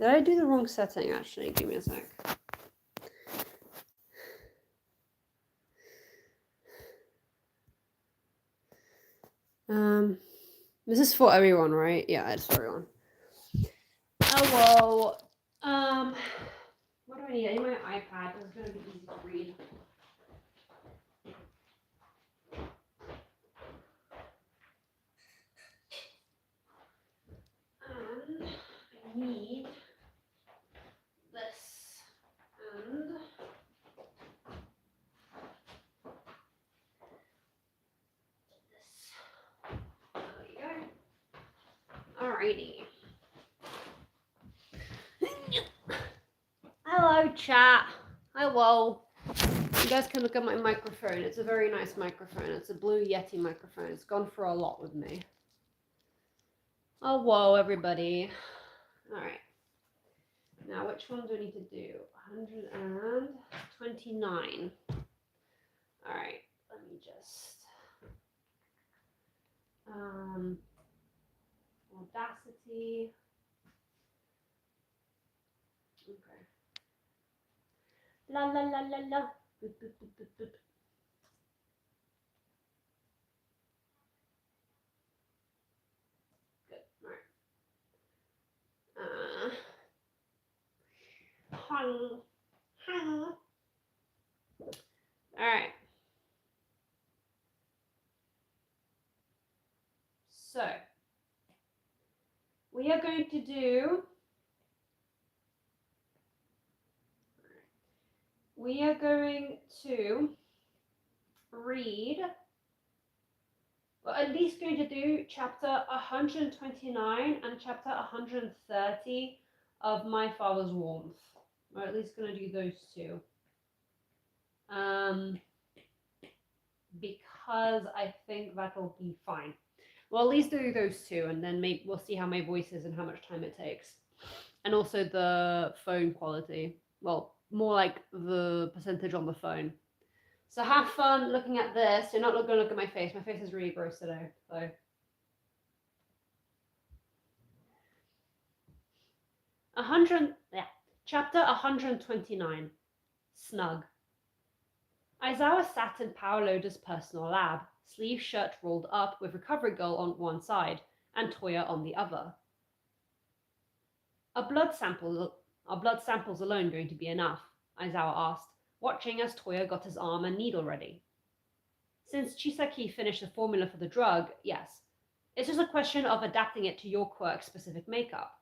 Did I do the wrong setting, actually? Give me a sec. This is for everyone, right? Yeah, it's for everyone. Oh, well, what do I need? I need my iPad. It's going to be easy to read. And I need this and this. There you go. Alrighty. Hello, chat. Hello. You guys can look at my microphone. It's a very nice microphone. It's a Blue Yeti microphone. It's gone for a lot with me. Oh, whoa, everybody. All right. Now, which one do I need to do? 129. All right. Let me just... Audacity. Okay. La la la la la. Boop, boop, boop, boop, boop. Good. All right. All right. So we are going to do. We are going to read. Well, at least going to do chapter 129 and chapter 130 of My Father's Warmth. We're at least going to do those two. Because I think that'll be fine. Well, at least do those two, and then maybe we'll see how my voice is and how much time it takes. And also the phone quality. Well, more like the percentage on the phone. So have fun looking at this. You're not going to look at my face. My face is really gross today. So. Chapter 129. Snug. Aizawa sat in Paoloda's personal lab, sleeve shirt rolled up with Recovery Girl on one side and Toya on the other. Are blood samples alone going to be enough? Aizawa asked, watching as Toya got his arm and needle ready. Since Chisaki finished the formula for the drug, yes. It's just a question of adapting it to your quirk-specific makeup.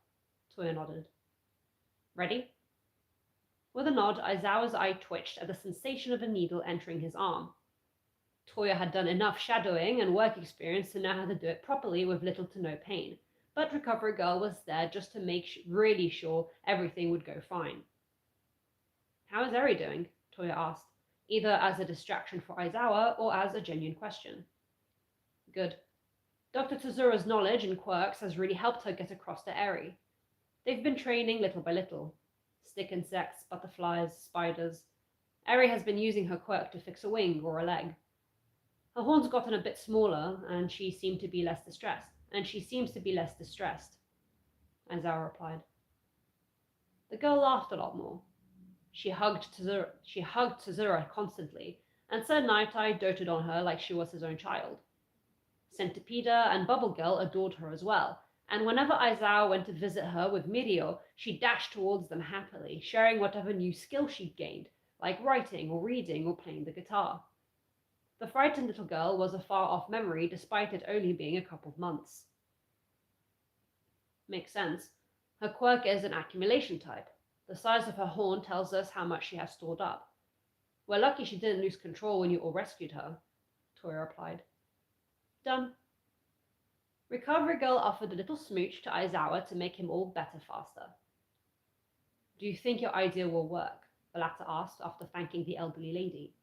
Toya nodded. Ready? With a nod, Aizawa's eye twitched at the sensation of a needle entering his arm. Toya had done enough shadowing and work experience to know how to do it properly with little to no pain, but Recovery Girl was there just to make really sure everything would go fine. How is Eri doing? Toya asked, either as a distraction for Aizawa or as a genuine question. Good. Dr. Tozura's knowledge and quirks has really helped her get across to Eri. They've been training little by little. Stick insects, butterflies, spiders. Eri has been using her quirk to fix a wing or a leg. Her horn's gotten a bit smaller, and she seems to be less distressed. Aizawa replied. The girl laughed a lot more. She hugged Tozura constantly, and Sir Night-Eye doted on her like she was his own child. Centipeda and Bubble Girl adored her as well, and whenever Aizawa went to visit her with Mirio, she dashed towards them happily, sharing whatever new skill she'd gained, like writing or reading or playing the guitar. The frightened little girl was a far-off memory, despite it only being a couple of months. Makes sense. Her quirk is an accumulation type. The size of her horn tells us how much she has stored up. We're lucky she didn't lose control when you all rescued her, Toya replied. Done. Recovery Girl offered a little smooch to Aizawa to make him all better faster. Do you think your idea will work? The latter asked after thanking the elderly lady.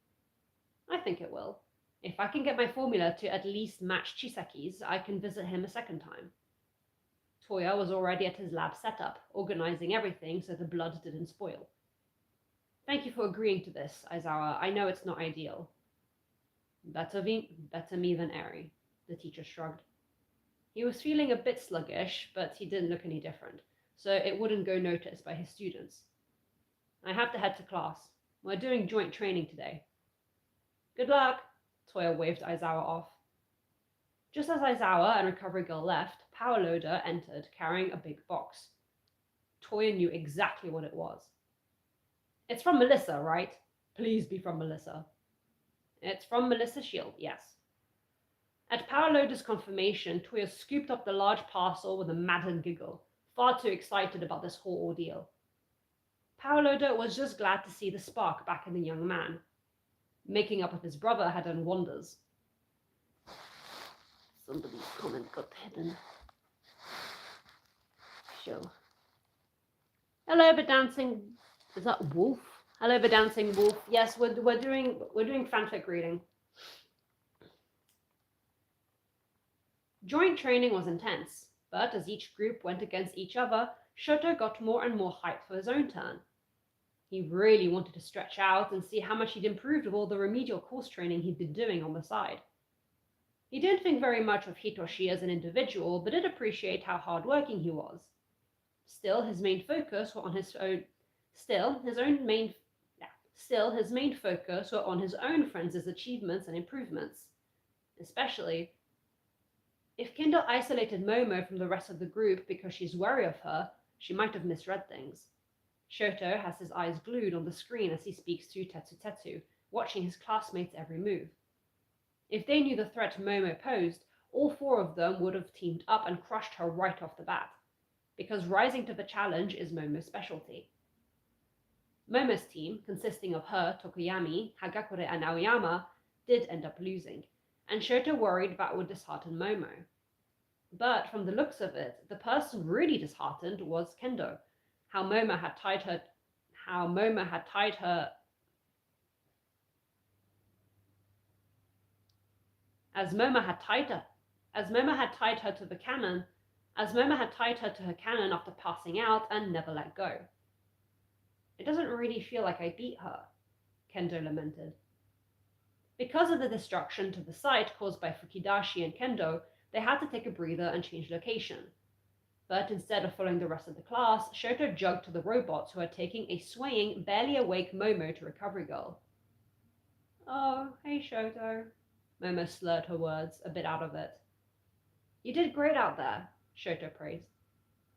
I think it will. If I can get my formula to at least match Chisaki's, I can visit him a second time. Toya was already at his lab setup, organizing everything so the blood didn't spoil. Thank you for agreeing to this, Aizawa. I know it's not ideal. Better me than Eri, the teacher shrugged. He was feeling a bit sluggish, but he didn't look any different, so it wouldn't go noticed by his students. I have to head to class. We're doing joint training today. Good luck, Toya waved Aizawa off. Just as Aizawa and Recovery Girl left, Power Loader entered carrying a big box. Toya knew exactly what it was. It's from Melissa, right? Please be from Melissa. It's from Melissa Shield, yes. At Power Loader's confirmation, Toya scooped up the large parcel with a maddened giggle, far too excited about this whole ordeal. Power Loader was just glad to see the spark back in the young man. Making up with his brother had done wonders. Somebody's comment got hidden. Show. Hello, but dancing. Is that Wolf? Hello, but dancing Wolf. Yes, we're doing fanfic reading. Joint training was intense, but as each group went against each other, Shoto got more and more hyped for his own turn. He really wanted to stretch out and see how much he'd improved with all the remedial course training he'd been doing on the side. He didn't think very much of Hitoshi as an individual, but did appreciate how hardworking he was. Still, his main focus were on his own friends' achievements and improvements. Especially, if Kendo isolated Momo from the rest of the group because she's wary of her, she might have misread things. Shoto has his eyes glued on the screen as he speaks to Tetsu, watching his classmates' every move. If they knew the threat Momo posed, all four of them would have teamed up and crushed her right off the bat, because rising to the challenge is Momo's specialty. Momo's team, consisting of her, Tokoyami, Hagakure, and Aoyama, did end up losing, and Shoto worried that would dishearten Momo. But from the looks of it, the person really disheartened was Kendo. As Momo had tied her to her cannon after passing out and never let go. It doesn't really feel like I beat her, Kendo lamented. Because of the destruction to the site caused by Fukidashi and Kendo, they had to take a breather and change location. But instead of following the rest of the class, Shoto jogged to the robots who were taking a swaying, barely awake Momo to Recovery Girl. Oh, hey Shoto. Momo slurred her words, a bit out of it. You did great out there, Shoto praised.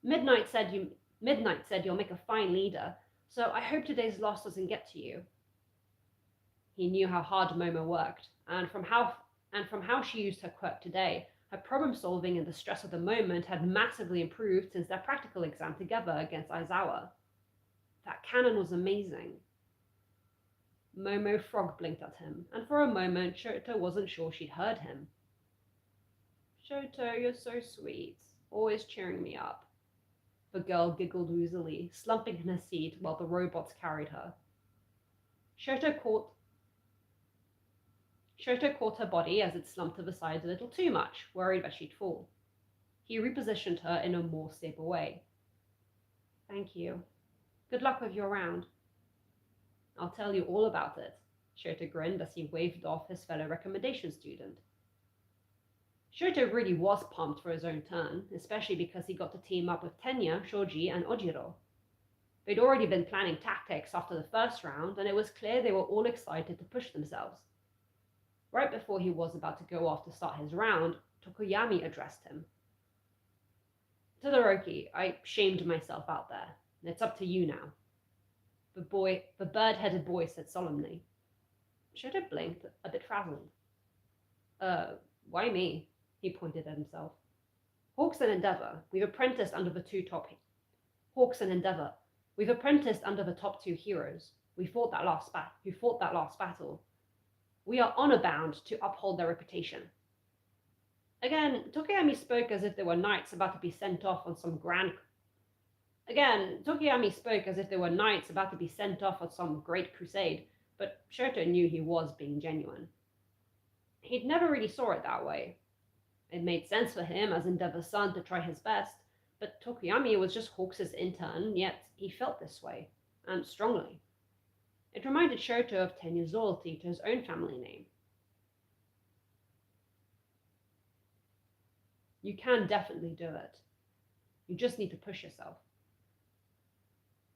Midnight said you'll make a fine leader, so I hope today's loss doesn't get to you. He knew how hard Momo worked, and from how she used her quirk today, her problem solving and the stress of the moment had massively improved since their practical exam together against Aizawa. That cannon was amazing. Momo frog blinked at him, and for a moment Shoto wasn't sure she'd heard him. Shoto, you're so sweet, always cheering me up. The girl giggled woozily, slumping in her seat while the robots carried her. Shoto caught her body as it slumped to the side a little too much, worried that she'd fall. He repositioned her in a more stable way. Thank you. Good luck with your round. I'll tell you all about it, Shoto grinned as he waved off his fellow recommendation student. Shoto really was pumped for his own turn, especially because he got to team up with Tenya, Shoji, and Ojiro. They'd already been planning tactics after the first round, and it was clear they were all excited to push themselves. Right before he was about to go off to start his round, Tokoyami addressed him. Todoroki, I shamed myself out there. It's up to you now. The bird-headed boy said solemnly. Shoto blinked, a bit frazzled. Why me? He pointed at himself. Hawks and Endeavor, we've apprenticed under the top two heroes. Who fought that last battle. We are honor-bound to uphold their reputation. Again, Tokoyami spoke as if they were knights about to be sent off on some great crusade, but Shoto knew he was being genuine. He'd never really saw it that way. It made sense for him as Endeavor's son to try his best, but Tokoyami was just Hawks' intern, yet he felt this way, and strongly. It reminded Shoto of Tenya's loyalty to his own family name. You can definitely do it. You just need to push yourself,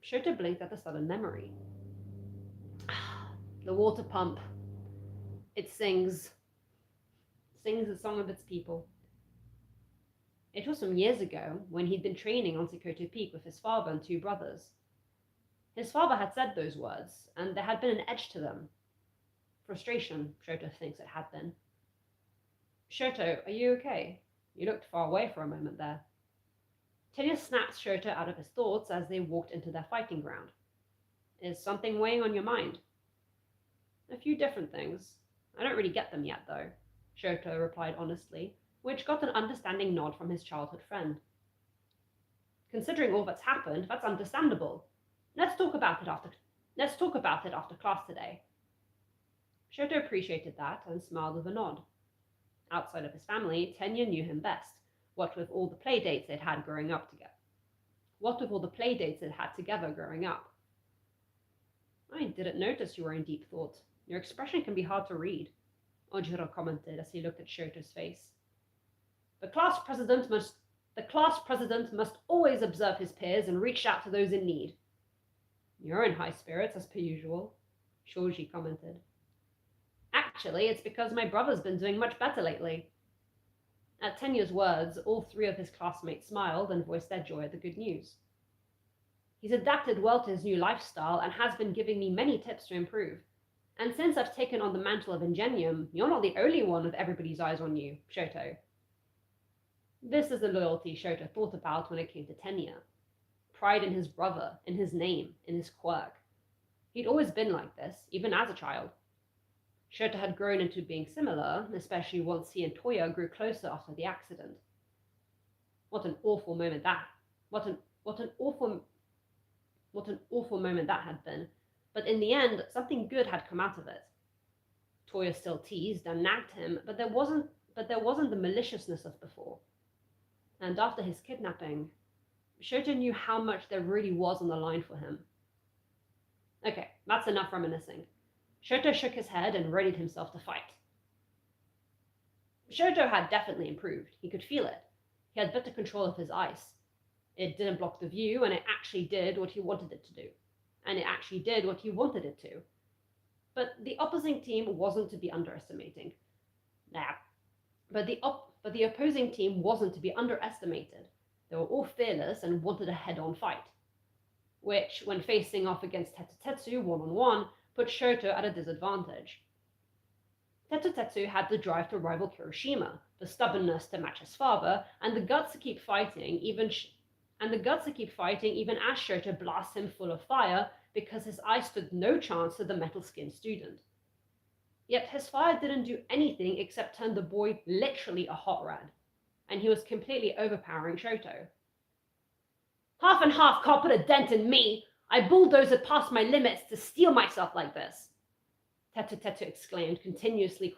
Shoto blinked at the sudden memory. The water pump. It sings a song of its people. It was some years ago when he'd been training on Sekoto Peak with his father and two brothers. His father had said those words, and there had been an edge to them. Frustration, Shoto thinks it had been. Shoto, are you okay? You looked far away for a moment there. Tenya snapped Shoto out of his thoughts as they walked into their fighting ground. Is something weighing on your mind? A few different things. I don't really get them yet, though, Shoto replied honestly, which got an understanding nod from his childhood friend. Considering all that's happened, that's understandable. Let's talk about it after class today. Shoto appreciated that and smiled with a nod. Outside of his family, Tenya knew him best, what with all the play dates they'd had growing up together. I didn't notice you were in deep thought. Your expression can be hard to read, Ojiro commented as he looked at Shoto's face. The class president must always observe his peers and reach out to those in need. You're in high spirits, as per usual, Shoji commented. Actually, it's because my brother's been doing much better lately. At Tenya's words, all three of his classmates smiled and voiced their joy at the good news. He's adapted well to his new lifestyle and has been giving me many tips to improve. And since I've taken on the mantle of Ingenium, you're not the only one with everybody's eyes on you, Shoto. This is the loyalty Shoto thought about when it came to Tenya. Pride in his brother, in his name, in his quirk. He'd always been like this, even as a child. Shoto had grown into being similar, especially once he and Toya grew closer after the accident. What an awful moment that had been. But in the end, something good had come out of it. Toya still teased and nagged him, but there wasn't the maliciousness of before. And after his kidnapping, Shoto knew how much there really was on the line for him. Okay, that's enough reminiscing. Shoto shook his head and readied himself to fight. Shoto had definitely improved. He could feel it. He had better control of his ice. It didn't block the view, and it actually did what he wanted it to do. But the opposing team wasn't to be underestimated. They were all fearless and wanted a head-on fight, which, when facing off against Tetutetsu one-on-one, put Shoto at a disadvantage. Tetutetsu had the drive to rival Kirishima, the stubbornness to match his father, and the guts to keep fighting even as Shoto blasts him full of fire because his eye stood no chance to the metal-skinned student. Yet his fire didn't do anything except turn the boy literally a hot rod, and he was completely overpowering Shoto. Half and half can't put a dent in me! I bulldozed it past my limits to steel myself like this! Tetutetsu exclaimed, continuously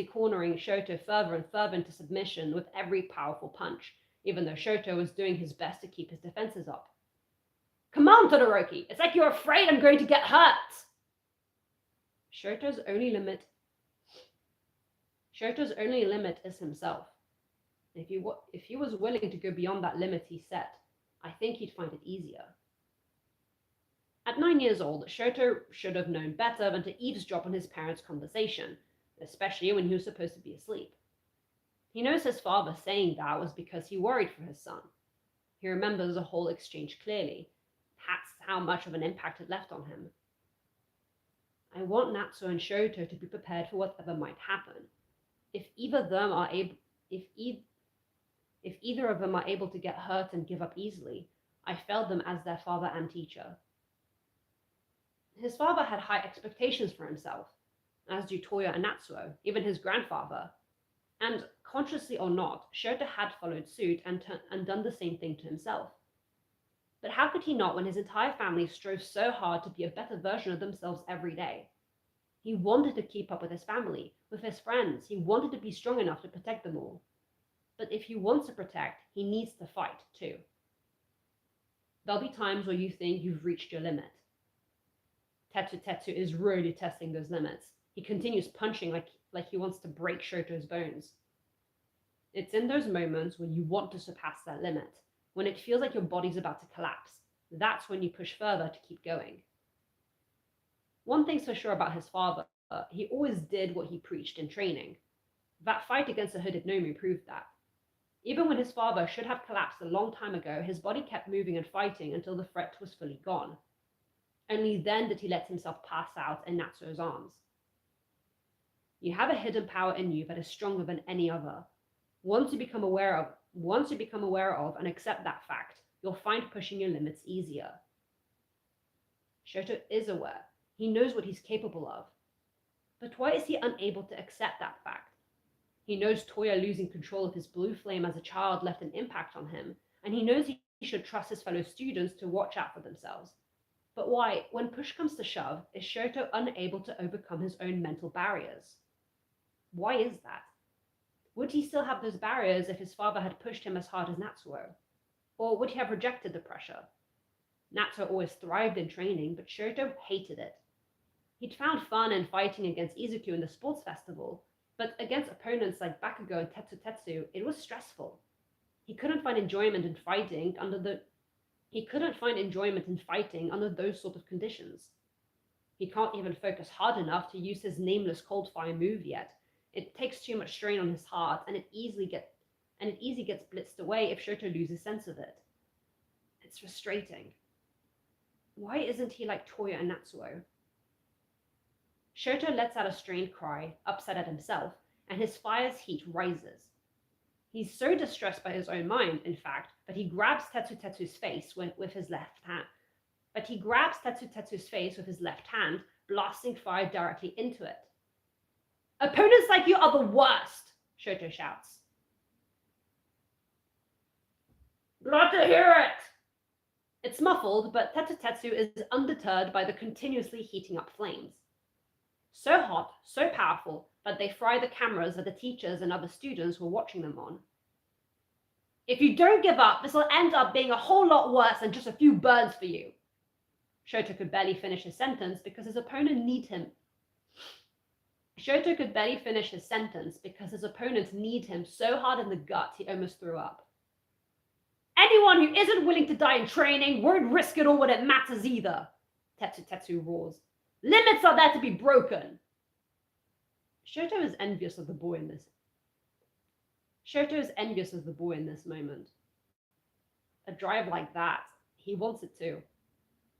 cornering Shoto further and further into submission with every powerful punch, even though Shoto was doing his best to keep his defenses up. Come on, Todoroki! It's like you're afraid I'm going to get hurt! Shoto's only limit is himself. If he was willing to go beyond that limit he set, I think he'd find it easier. At 9 years old, Shoto should have known better than to eavesdrop on his parents' conversation, especially when he was supposed to be asleep. He knows his father saying that was because he worried for his son. He remembers the whole exchange clearly. That's how much of an impact it left on him. I want Natsuo and Shoto to be prepared for whatever might happen. If either of them are able to get hurt and give up easily, I failed them as their father and teacher. His father had high expectations for himself, as do Toya and Natsuo, even his grandfather. And, consciously or not, Shoto had followed suit and done the same thing to himself. But how could he not when his entire family strove so hard to be a better version of themselves every day? He wanted to keep up with his family, with his friends. He wanted to be strong enough to protect them all. But if he wants to protect, he needs to fight, too. There'll be times where you think you've reached your limit. Tetutetsu is really testing those limits. He continues punching like he wants to break Shoto's bones. It's in those moments when you want to surpass that limit, When it feels like your body's about to collapse, that's when you push further to keep going. One thing's for sure about his father, he always did what he preached in training. That fight against the hooded Nomu proved that. Even when his father should have collapsed a long time ago, his body kept moving and fighting until the threat was fully gone. Only then did he let himself pass out in Natsuo's arms. You have a hidden power in you that is stronger than any other. Once you become aware of and accept that fact, you'll find pushing your limits easier. Shoto is aware. He knows what he's capable of. But why is he unable to accept that fact? He knows Toya losing control of his blue flame as a child left an impact on him, and he knows he should trust his fellow students to watch out for themselves. But why, when push comes to shove, is Shoto unable to overcome his own mental barriers? Why is that? Would he still have those barriers if his father had pushed him as hard as Natsuo? Or would he have rejected the pressure? Natsuo always thrived in training, but Shoto hated it. He'd found fun in fighting against Izuku in the sports festival, but against opponents like Bakugo and Tetsu, it was stressful. He couldn't find enjoyment in fighting under those sort of conditions. He can't even focus hard enough to use his nameless cold fire move yet. It takes too much strain on his heart, and it easily gets blitzed away if Shoto loses sense of it. It's frustrating. Why isn't he like Toya and Natsuo? Shoto lets out a strained cry, upset at himself, and his fire's heat rises. He's so distressed by his own mind, in fact, that he grabs Tetsu's face with his left hand, blasting fire directly into it. "Opponents like you are the worst," Shoto shouts. "Glad to hear it!" It's muffled, but Tetsu is undeterred by the continuously heating up flames. So hot, so powerful, that they fry the cameras that the teachers and other students were watching them on. "If you don't give up, this will end up being a whole lot worse than just a few burns for you." Shoto could barely finish his sentence because his opponents need him so hard in the gut he almost threw up. "Anyone who isn't willing to die in training won't risk it all when it matters either," Tetsu roars. "Limits are there to be broken." Shoto is envious of the boy in this moment. A drive like that, he wants it too.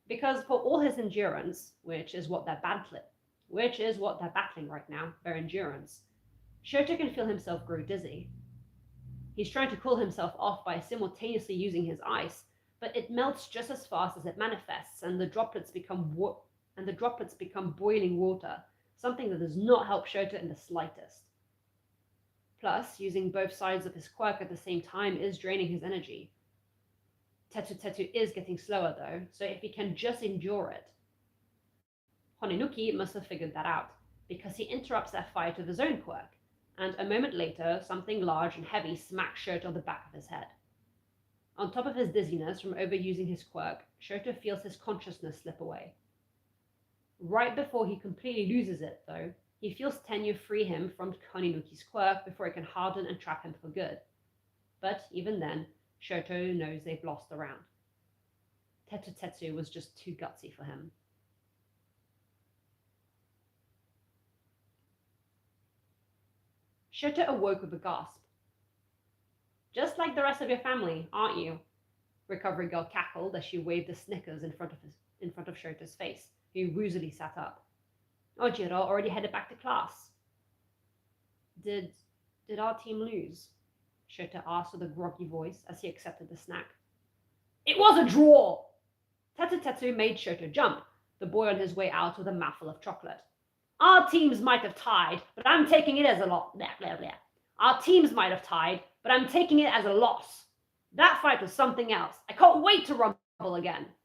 Because for all his endurance, which is what they're battling right now, their endurance, Shoto can feel himself grow dizzy. He's trying to cool himself off by simultaneously using his ice, but it melts just as fast as it manifests, and the droplets become boiling water, something that does not help Shoto in the slightest. Plus, using both sides of his quirk at the same time is draining his energy. Tetsu is getting slower though, so if he can just endure it. Honinuki must have figured that out, because he interrupts their fight with his own quirk, and a moment later, something large and heavy smacks Shoto on the back of his head. On top of his dizziness from overusing his quirk, Shoto feels his consciousness slip away. Right before he completely loses it, though, he feels Tenyu free him from Honinuki's quirk before it can harden and trap him for good. But even then, Shoto knows they've lost the round. Tetsu was just too gutsy for him. Shoto awoke with a gasp. "Just like the rest of your family, aren't you?" Recovery Girl cackled as she waved a Snickers in front of Shoto's face, who woozily sat up. Ojiro already headed back to class. Did our team lose?" Shoto asked with a groggy voice as he accepted the snack. "It was a draw!" Tetsu made Shoto jump, the boy on his way out with a mouthful of chocolate. "Our teams might have tied, but I'm taking it as a loss. Our teams might have tied, but I'm taking it as a loss. That fight was something else. I can't wait to rumble again."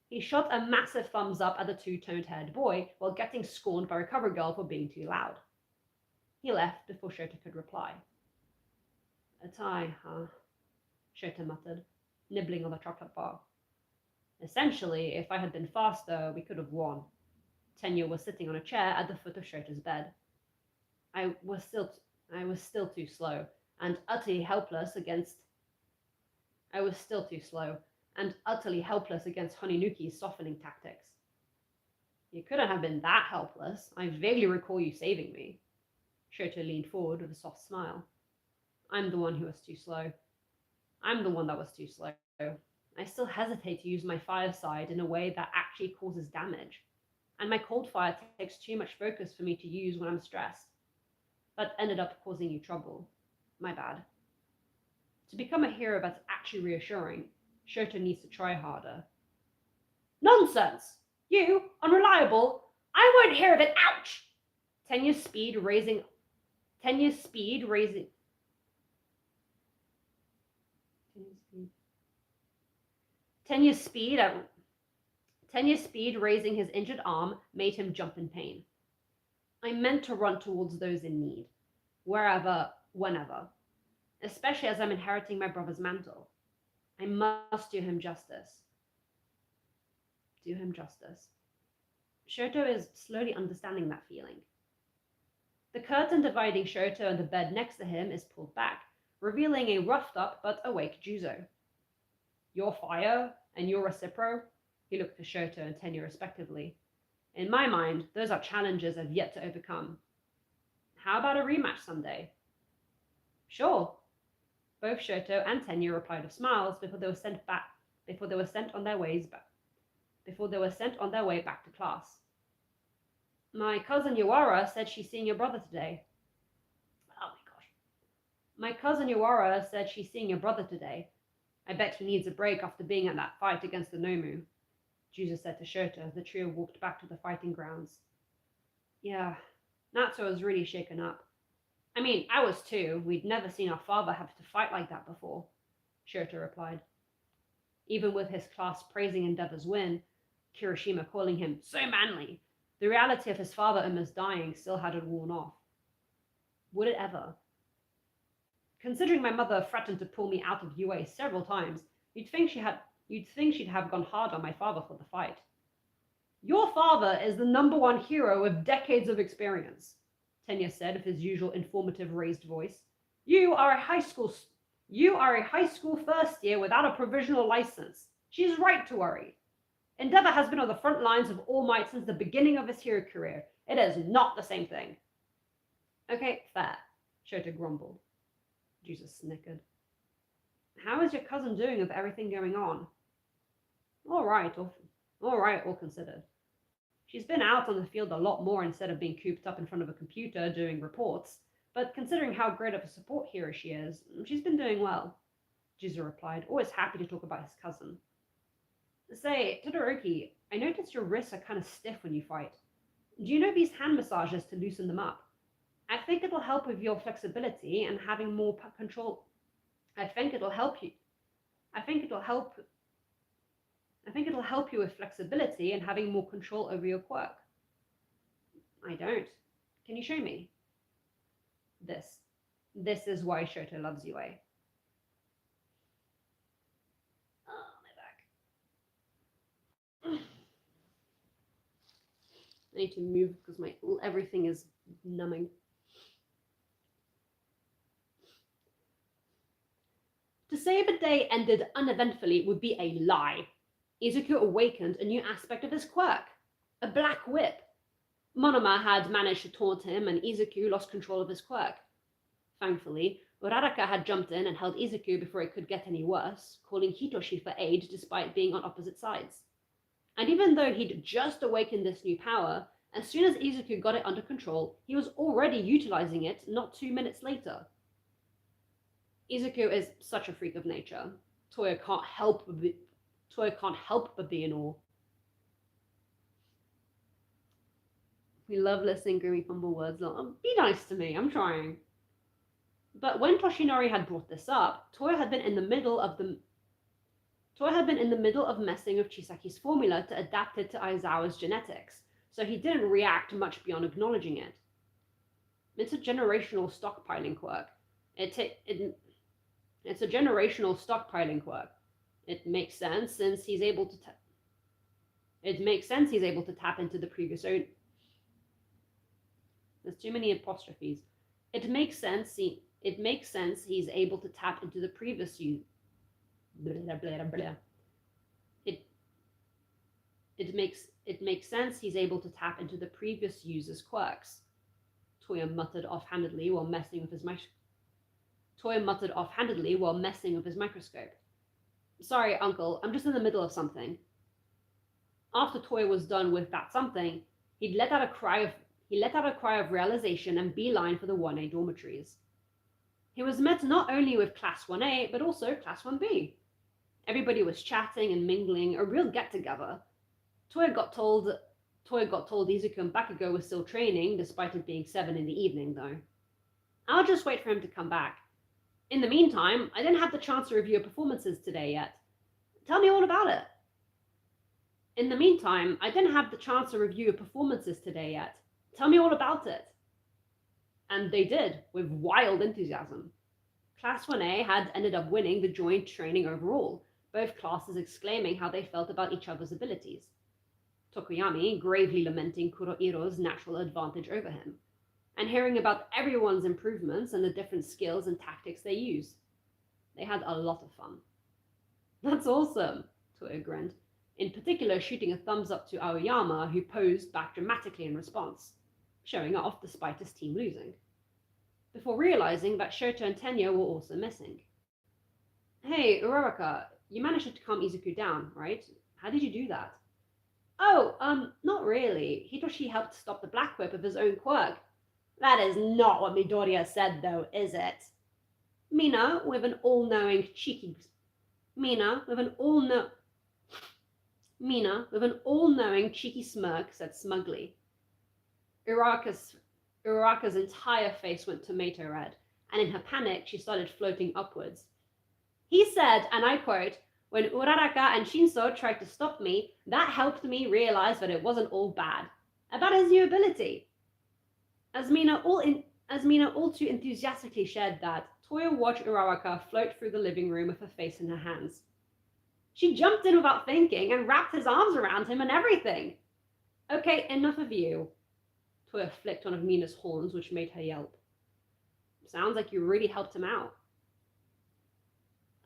He shot a massive thumbs up at the two-toned-haired boy while getting scorned by Recovery Girl for being too loud. He left before Shoto could reply. "A tie, huh?" Shoto muttered, nibbling on the chocolate bar. "Essentially, if I had been faster, we could have won." Tenyu was sitting on a chair at the foot of Shoto's bed. I was still too slow, and utterly helpless against I was still too slow, and utterly helpless against Honinuki's softening tactics. You couldn't have been that helpless. I vaguely recall you saving me. Shoto leaned forward with a soft smile. I'm the one who was too slow. I'm the one that was too slow. I still hesitate to use my fire side in a way that actually causes damage. And my cold fire takes too much focus for me to use when I'm stressed. That ended up causing you trouble. My bad. To become a hero that's actually reassuring, Shoto needs to try harder. Nonsense! You, unreliable! I won't hear of it, ouch! Tenya's speed raising... Tenya's speed raising... Tenya's speed raising his injured arm made him jump in pain. I meant to run towards those in need, wherever, whenever, especially as I'm inheriting my brother's mantle. I must do him justice. Do him justice. Shoto is slowly understanding that feeling. The curtain dividing Shoto and the bed next to him is pulled back, revealing a roughed up but awake Juzo. Your fire and your recipro? He looked to Shoto and Tenya respectively. In my mind, those are challenges I've yet to overcome. How about a rematch someday? Sure. Both Shoto and Tenya replied with smiles before they were sent on their way back to class. My cousin Yawara said she's seeing your brother today. Oh my gosh. My cousin Yawara said she's seeing your brother today. I bet he needs a break after being at that fight against the Nomu, Juzo said to Shoto as the trio walked back to the fighting grounds. Yeah, Natsuo was really shaken up. I mean, I was too. We'd never seen our father have to fight like that before, Shoto replied. Even with his class praising Endeavor's win, Kirishima calling him so manly, the reality of his father almost dying still hadn't worn off. Would it ever? Considering my mother threatened to pull me out of UA several times, you'd think she'd have gone hard on my father for the fight. Your father is the #1 hero with decades of experience, Tenya said with his usual informative raised voice. You are a high school first year without a provisional license. She's right to worry. Endeavor has been on the front lines of All Might since the beginning of his hero career. It is not the same thing. Okay, fair, Shoto grumbled. Jesus snickered. How is your cousin doing with everything going on? All right, all considered. She's been out on the field a lot more instead of being cooped up in front of a computer doing reports, but considering how great of a support hero she is, she's been doing well, Juzo replied, always happy to talk about his cousin. Say, Todoroki, I noticed your wrists are kind of stiff when you fight. Do you know these hand massages to loosen them up? I think it'll help with your flexibility and having more control. I think it'll help you with flexibility and having more control over your quirk. I don't. Can you show me? This is why Shoto loves UA. Oh, my back. I need to move because everything is numbing. To say the day ended uneventfully would be a lie. Izuku awakened a new aspect of his quirk, a black whip. Monoma had managed to taunt him and Izuku lost control of his quirk. Thankfully, Uraraka had jumped in and held Izuku before it could get any worse, calling Hitoshi for aid despite being on opposite sides. And even though he'd just awakened this new power, as soon as Izuku got it under control, he was already utilizing it not 2 minutes later. Izuku is such a freak of nature. Toya can't help but be in awe. We love listening Grimmy fumble words. Be nice to me, I'm trying. But when Toshinori had brought this up, Toya had been in the middle of messing with Chisaki's formula to adapt it to Aizawa's genetics, so he didn't react much beyond acknowledging it. It's a generational stockpiling quirk. It's a generational stockpiling quirk. It makes sense since he's able to tap into the previous owner. There's too many apostrophes. It makes sense he's able to tap into the previous Blah, blah, blah. It it makes sense he's able to tap into the previous user's quirks. Toya muttered offhandedly while messing with his microscope. Sorry, Uncle, I'm just in the middle of something. After Toya was done with that something, he let out a cry of realization and beeline for the 1A dormitories. He was met not only with Class 1A, but also Class 1B. Everybody was chatting and mingling, a real get-together. Toya got told Izuku and Bakugo was still training, despite it being 7 in the evening, though. I'll just wait for him to come back. In the meantime, I didn't have the chance to review your performances today yet. Tell me all about it. In the meantime, I didn't have the chance to review your performances today yet. Tell me all about it. And they did, with wild enthusiasm. Class 1A had ended up winning the joint training overall, both classes exclaiming how they felt about each other's abilities. Tokuyami gravely lamenting Kuroiro's natural advantage over him, and hearing about everyone's improvements and the different skills and tactics they use. They had a lot of fun. That's awesome, Toya grinned, in particular shooting a thumbs up to Aoyama, who posed back dramatically in response, showing off despite his team losing, before realizing that Shoto and Tenya were also missing. Hey, Uraraka, you managed to calm Izuku down, right? How did you do that? Oh, not really. Hitoshi helped stop the Black Whip of his own quirk. That is not what Midoriya said, though, is it? Mina, with an all-knowing cheeky smirk, said smugly. Uraraka's entire face went tomato red, and in her panic, she started floating upwards. He said, and I quote, "When Uraraka and Shinso tried to stop me, that helped me realize that it wasn't all bad. About his new ability." As Mina all too enthusiastically shared that, Toya watched Uraraka float through the living room with her face in her hands. She jumped in without thinking and wrapped his arms around him and everything. Okay, enough of you. Toya flicked one of Mina's horns, which made her yelp. Sounds like you really helped him out.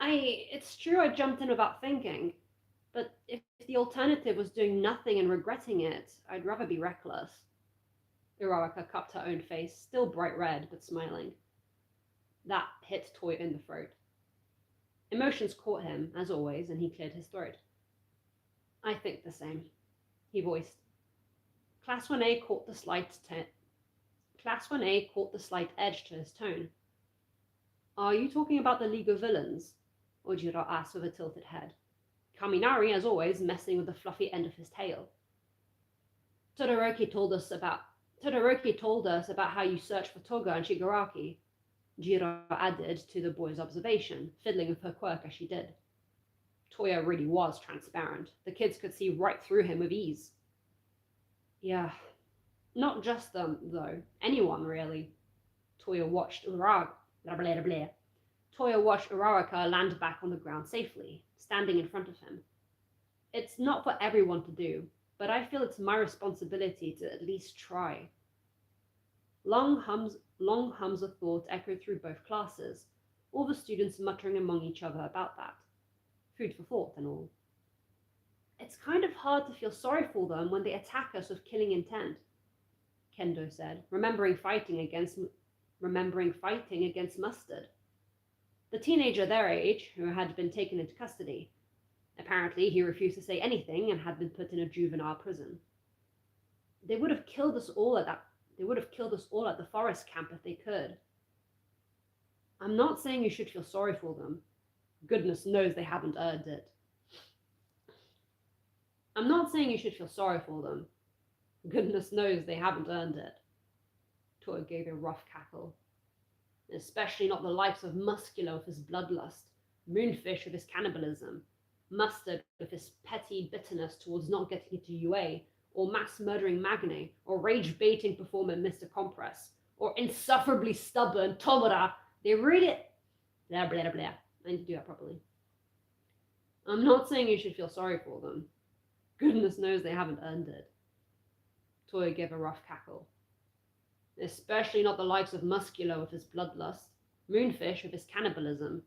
It's true I jumped in without thinking, but if the alternative was doing nothing and regretting it, I'd rather be reckless. Uraraka cupped her own face, still bright red, but smiling. That hit Toya in the throat. Emotions caught him, as always, and he cleared his throat. I think the same, he voiced. Class 1A caught the slight edge to his tone. Are you talking about the League of Villains? Ojiro asked with a tilted head. Kaminari, as always, messing with the fluffy end of his tail. Todoroki told us about how you searched for Toga and Shigaraki, Jiro added to the boy's observation, fiddling with her quirk as she did. Toya really was transparent. The kids could see right through him with ease. Yeah, not just them, though. Anyone, really. Toya watched Uraraka land back on the ground safely, standing in front of him. It's not for everyone to do, but I feel it's my responsibility to at least try. Long hums of thought echoed through both classes, all the students muttering among each other about that. Food for thought and all. It's kind of hard to feel sorry for them when they attack us with killing intent, Kendo said, remembering fighting against Mustard, the teenager their age who had been taken into custody. Apparently, he refused to say anything and had been put in a juvenile prison. They would have killed us all at the forest camp if they could. I'm not saying you should feel sorry for them. Goodness knows they haven't earned it. I'm not saying you should feel sorry for them. Goodness knows they haven't earned it. Toya gave a rough cackle. Especially not the likes of Muscular with his bloodlust, Moonfish with his cannibalism, Mustard with his petty bitterness towards not getting into UA, or mass-murdering Magne, or rage-baiting performer Mr. Compress, or insufferably stubborn Tomura. They really... Blah, blah, blah. I need to do that properly. I'm not saying you should feel sorry for them. Goodness knows they haven't earned it. Toya gave a rough cackle. Especially not the likes of Muscular with his bloodlust, Moonfish with his cannibalism,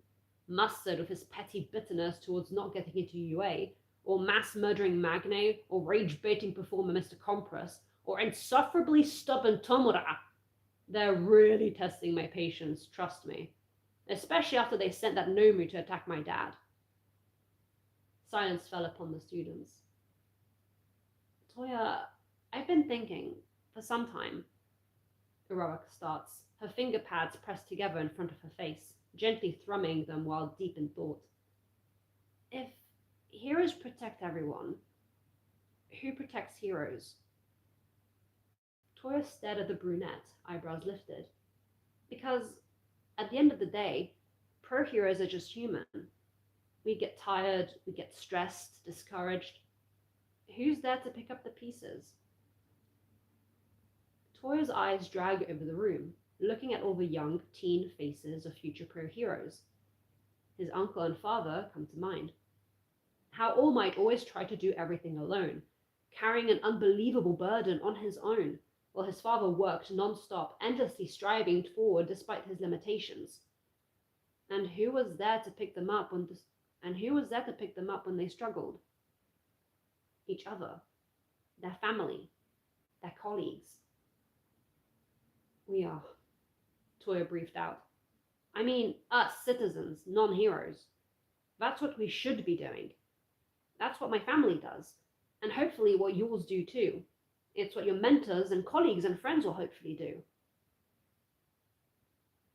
Mustard with his petty bitterness towards not getting into UA, or mass murdering Magne, or rage baiting performer Mr. Compress, or insufferably stubborn Tomura. They're really testing my patience, trust me. Especially after they sent that Nomu to attack my dad. Silence fell upon the students. Toya, I've been thinking for some time. Uraraka starts, her finger pads pressed together in front of her face, gently thrumming them while deep in thought. If heroes protect everyone, who protects heroes? Toya stared at the brunette, eyebrows lifted. Because, at the end of the day, pro heroes are just human. We get tired, we get stressed, discouraged. Who's there to pick up the pieces? Toya's eyes drag over the room, looking at all the young, teen faces of future pro heroes. His uncle and father come to mind. How All Might always try to do everything alone, carrying an unbelievable burden on his own, while his father worked non-stop, endlessly striving forward despite his limitations. And who was there to pick them up when they struggled? Each other, their family, their colleagues. We are, Toya breathed out. I mean, us citizens, non-heroes. That's what we should be doing. That's what my family does, and hopefully what yours do too. It's what your mentors and colleagues and friends will hopefully do.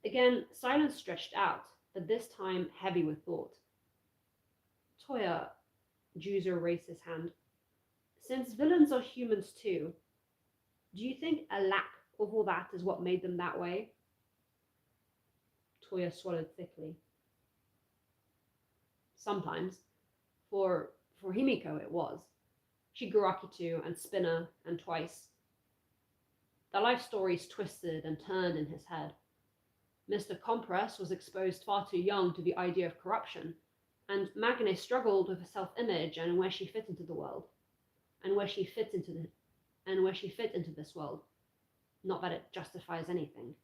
Again, silence stretched out, but this time heavy with thought. Toya, Juzo raised his hand. Since villains are humans too, do you think a lack of all that is what made them that way? Toya swallowed thickly. Sometimes. For Himiko it was. Shiguraki and Spinner and Twice. Their life stories twisted and turned in his head. Mr. Compress was exposed far too young to the idea of corruption, and Magne struggled with her self-image and where she fit into the world, and where she fit into this world. Not that it justifies anything.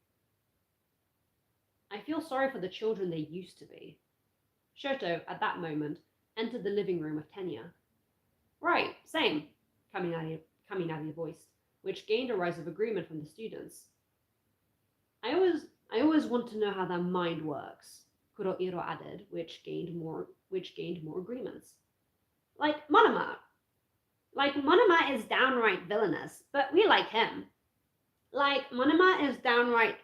I feel sorry for the children they used to be. Shoto, at that moment, entered the living room of Tenya. Right, same, coming out of your voice, which gained a rise of agreement from the students. I always want to know how their mind works, Kurohiro added, which gained more agreements. Like Monoma. Like Monoma is downright villainous, but we like him. Like Monoma is downright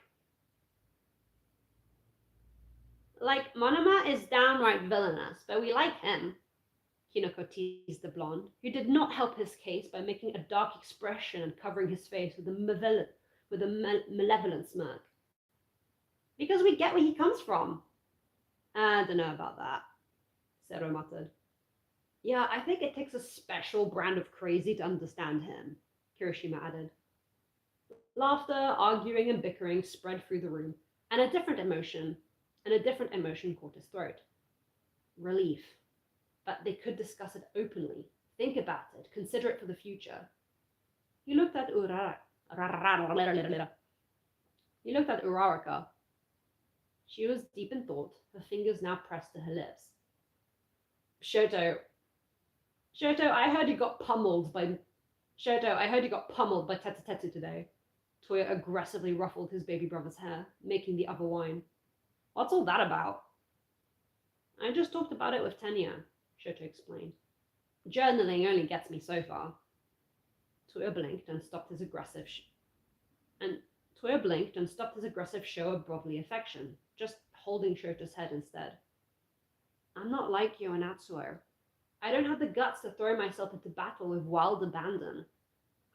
villainous, but we like him. Hinako teased the blonde, who did not help his case by making a dark expression and covering his face with a malevolent smirk. Because we get where he comes from. I don't know about that, Sero muttered. Yeah, I think it takes a special brand of crazy to understand him, Kirishima added. Laughter, arguing, and bickering spread through the room, and a different emotion caught his throat. Relief. But they could discuss it openly, think about it, consider it for the future. He looked at Uraraka. She was deep in thought, her fingers now pressed to her lips. Shoto, I heard you got pummeled by Tetetetu today. Toya aggressively ruffled his baby brother's hair, making the other whine. What's all that about? I just talked about it with Tenya, Shoto explained. Journaling only gets me so far. Toya blinked and stopped his aggressive show of brotherly affection, just holding Shoto's head instead. I'm not like you and Atsuo. I don't have the guts to throw myself into battle with wild abandon.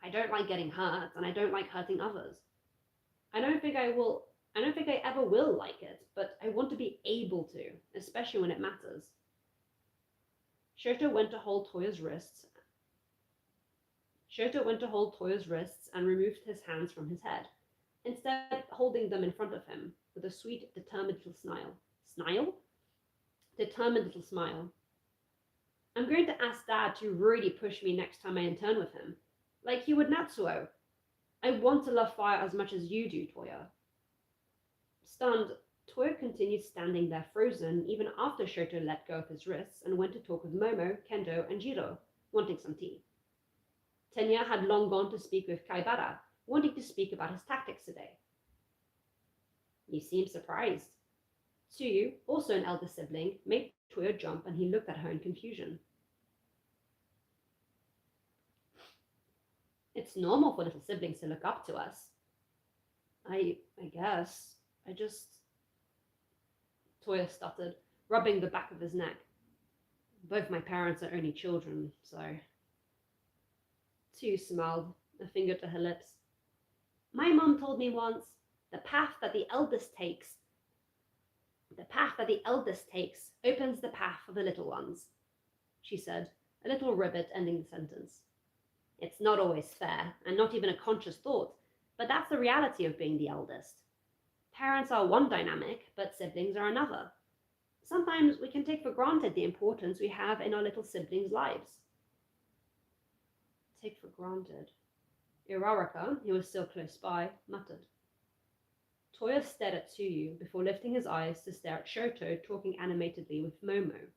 I don't like getting hurt, and I don't like hurting others. I don't think I ever will like it, but I want to be able to, especially when it matters. Shoto went to hold Toya's wrists and removed his hands from his head, instead holding them in front of him with a sweet, determined little smile. Determined little smile. I'm going to ask Dad to really push me next time I intern with him, like he would Natsuo. I want to love fire as much as you do, Toya. Stunned, Toyo continued standing there frozen even after Shoto let go of his wrists and went to talk with Momo, Kendo, and Jiro, wanting some tea. Tenya had long gone to speak with Kaibara, wanting to speak about his tactics today. You seem surprised. Tsuyu, also an elder sibling, made Toyo jump and he looked at her in confusion. It's normal for little siblings to look up to us. I guess. Toya stuttered, rubbing the back of his neck. Both my parents are only children, so... Tsuyu smiled, a finger to her lips. My mom told me once, the path that the eldest takes opens the path for the little ones, she said, a little ribbit ending the sentence. It's not always fair, and not even a conscious thought, but that's the reality of being the eldest. Parents are one dynamic, but siblings are another. Sometimes we can take for granted the importance we have in our little siblings' lives. Take for granted. Uraraka, who was still close by, muttered. Toya stared at Tsuyu before lifting his eyes to stare at Shoto talking animatedly with Momo.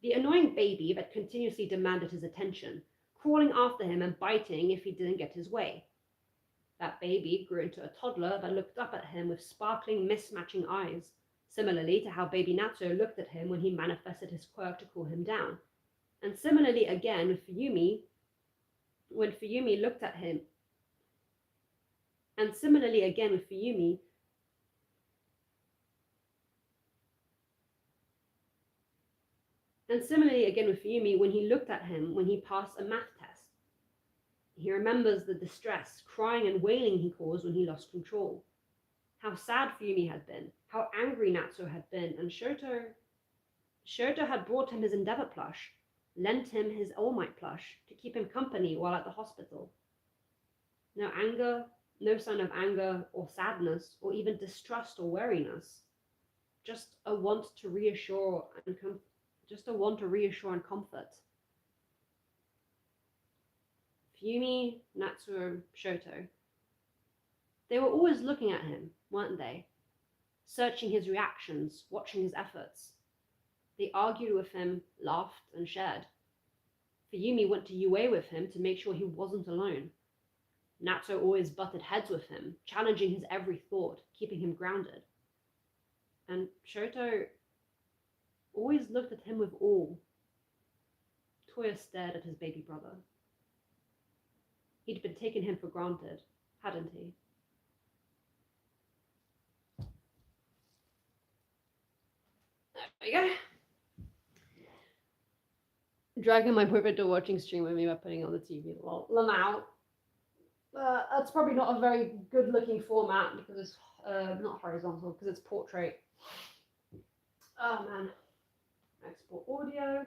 The annoying baby that continuously demanded his attention, crawling after him and biting if he didn't get his way. That baby grew into a toddler that looked up at him with sparkling, mismatching eyes, similarly to how baby Natsuo looked at him when he manifested his quirk to cool him down, and similarly again with Fuyumi when Fuyumi looked at him, and similarly again with Fuyumi when he looked at him when he passed a math test. He remembers the distress, crying and wailing he caused when he lost control. How sad Fuyumi had been, how angry Natsuo had been, and Shoto had brought him his Endeavor plush, lent him his All Might plush to keep him company while at the hospital. No anger, no sign of anger or sadness or even distrust or wariness. Just a want to reassure and comfort. Fuyumi, Natsuo, Shoto. They were always looking at him, weren't they? Searching his reactions, watching his efforts. They argued with him, laughed, and shared. Fuyumi went to UA with him to make sure he wasn't alone. Natsuo always butted heads with him, challenging his every thought, keeping him grounded. And Shoto always looked at him with awe. Toya stared at his baby brother. He'd been taking him for granted, hadn't he? There we go. Dragging my boyfriend to watching stream with me by putting on the TV. Well, Lamau. That's probably not a very good looking format because it's not horizontal, because it's portrait. Oh man. Export audio.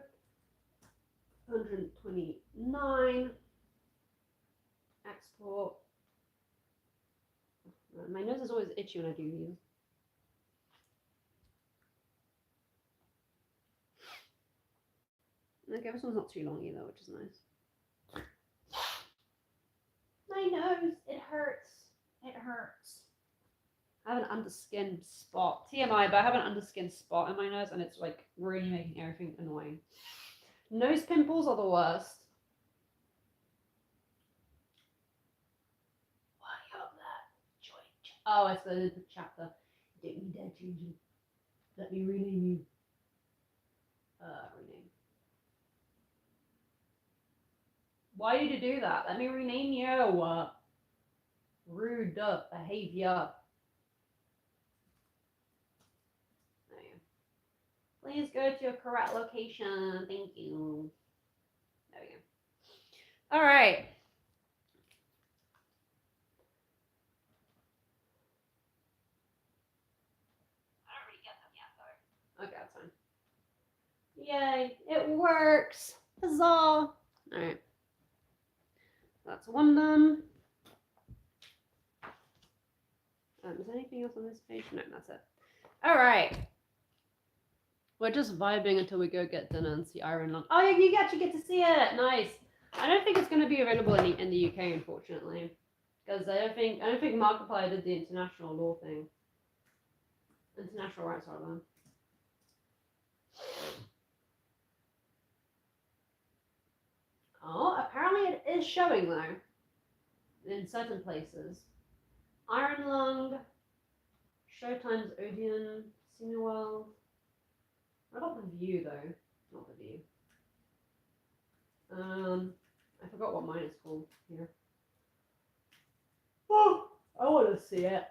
129. Export. My nose is always itchy when I do these. Okay, this one's not too long either, which is nice. My nose, it hurts. It hurts. I have an underskin spot. TMI, but I have an underskin spot in my nose and it's like really making everything annoying. Nose pimples are the worst. Why up that joint? Oh, it's the chapter. Don't you dare change it. Let me rename you. Rename. Why did you do that? Let me rename you. Rude behavior. There you go. Please go to your correct location. Thank you. There we go. All right. I don't really get them yet, though. Okay, that's fine. Yay, it works. Huzzah. All right. That's one done. Is there anything else on this page? No, that's it. All right. We're just vibing until we go get dinner and see Iron Lung. Oh, you actually get to see it. Nice. I don't think it's going to be available in the UK, unfortunately, because I don't think Markiplier did the international law thing. International rights are then. Oh, apparently it is showing though. In certain places. Iron Lung, Showtime's Odeon, Cineworld. What about the View though? Not the View. I forgot what mine is called here. Oh, I want to see it.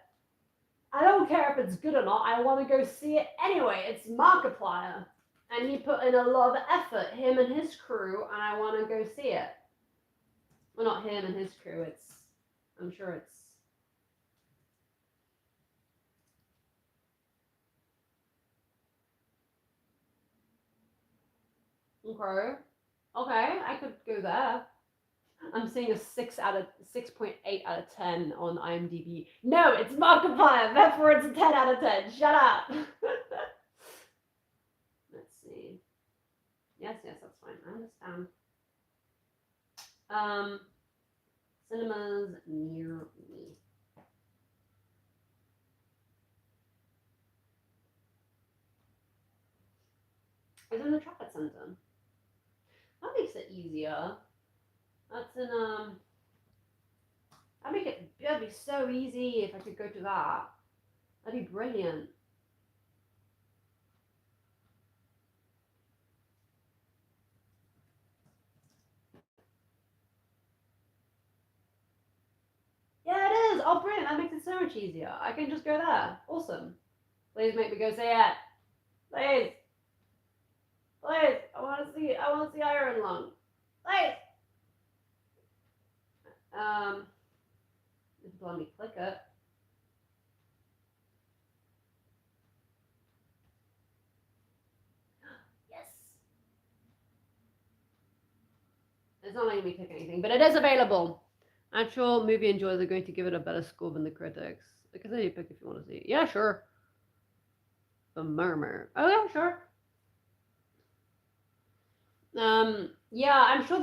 I don't care if it's good or not. I want to go see it anyway. It's Markiplier, and he put in a lot of effort, him and his crew, and I want to go see it. Well, not him and his crew. I'm sure it's. Okay. Okay, I could go there. I'm seeing a 6.8 out of 10 on IMDb. No, it's Markiplier. Therefore, it's a 10 out of 10. Shut up. Let's see. Yes, that's fine. I understand. Cinemas near me. It's in the Trafford Centre. That makes it easier. That's in that'd be so easy if I could go to that. That'd be brilliant. Yeah, it is. Oh, brilliant. That makes it so much easier. I can just go there. Awesome. Please make me go see it. Please. Please. I want to see Iron Lung. Please. If you let me click it. Yes. It's not letting me click anything, but it is available. Actual movie enjoyers are going to give it a better score than the critics. I can say you pick if you want to see it. Yeah, sure. The Murmur. Oh yeah, sure. Yeah, I'm sure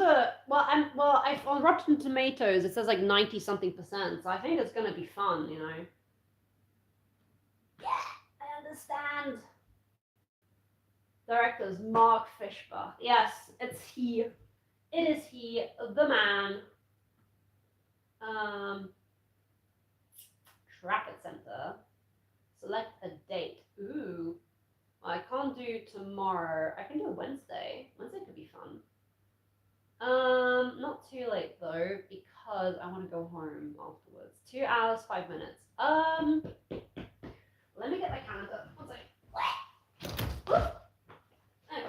on Rotten Tomatoes it says like 90 something%. So I think it's gonna be fun, you know. Yeah, I understand. Directors Mark Fishbach. Yes, it's he. It is he, the man. Trafford Centre. Select a date. Ooh. I can't do tomorrow. I can do Wednesday. Wednesday could be fun. Not too late though, because I want to go home afterwards. 2 hours, 5 minutes. Let me get my calendar. One second. Okay.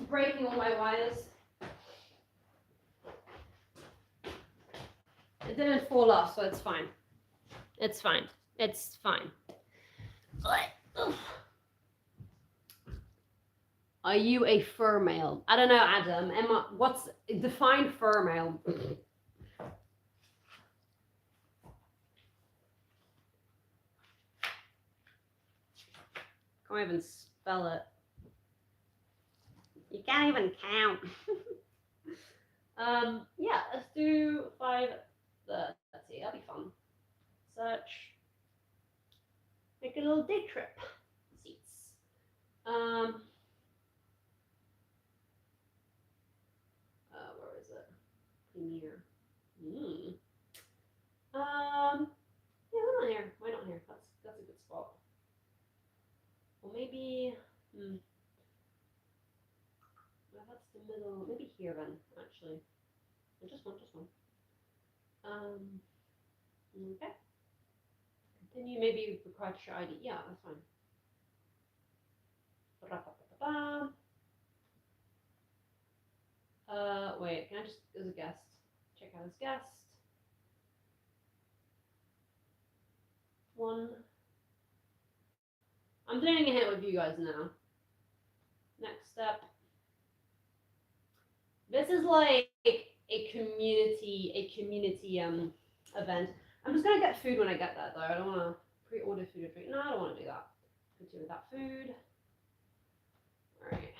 Breaking all my wires. It didn't fall off, so it's fine. It's fine. It's fine. Are you a fur male? I don't know, Adam. Emma, what's define fur male? Can't even spell it. You can't even count. Yeah, let's do 5. Let's see, that'll be fun. Search. Make a little day trip. Seats. Where is it? Premiere. Yeah, why not here? Why not here? That's a good spot. Well, maybe. Well, that's the middle. Maybe here then, actually. Just one. Okay. Continue. Maybe required to show ID. Yeah, that's fine. Wait. Can I just as a guest check out as guest? 1. I'm doing it with you guys now. Next step. This is like a community event. I'm just gonna get food when I get there though. I don't want to pre-order food or drink. No, I don't want to do that. Continue with that food. All right.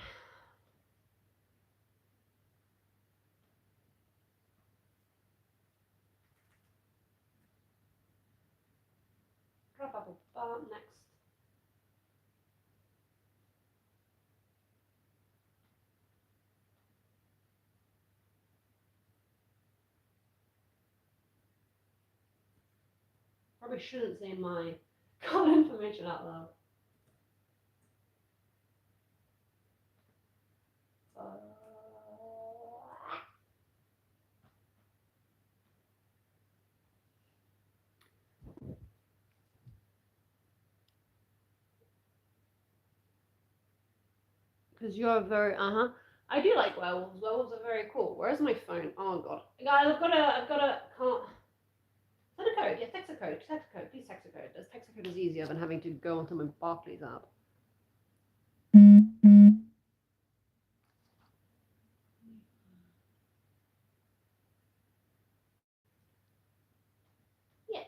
Next. Probably shouldn't say my card information out loud. Because you're very, I do like werewolves. Werewolves are very cool. Where's my phone? Oh god, guys, I've got a, can't. Send a code. Yeah, text a code. Text a code. Please text a code. Text a code is easier than having to go onto my Barclays app. Yeah.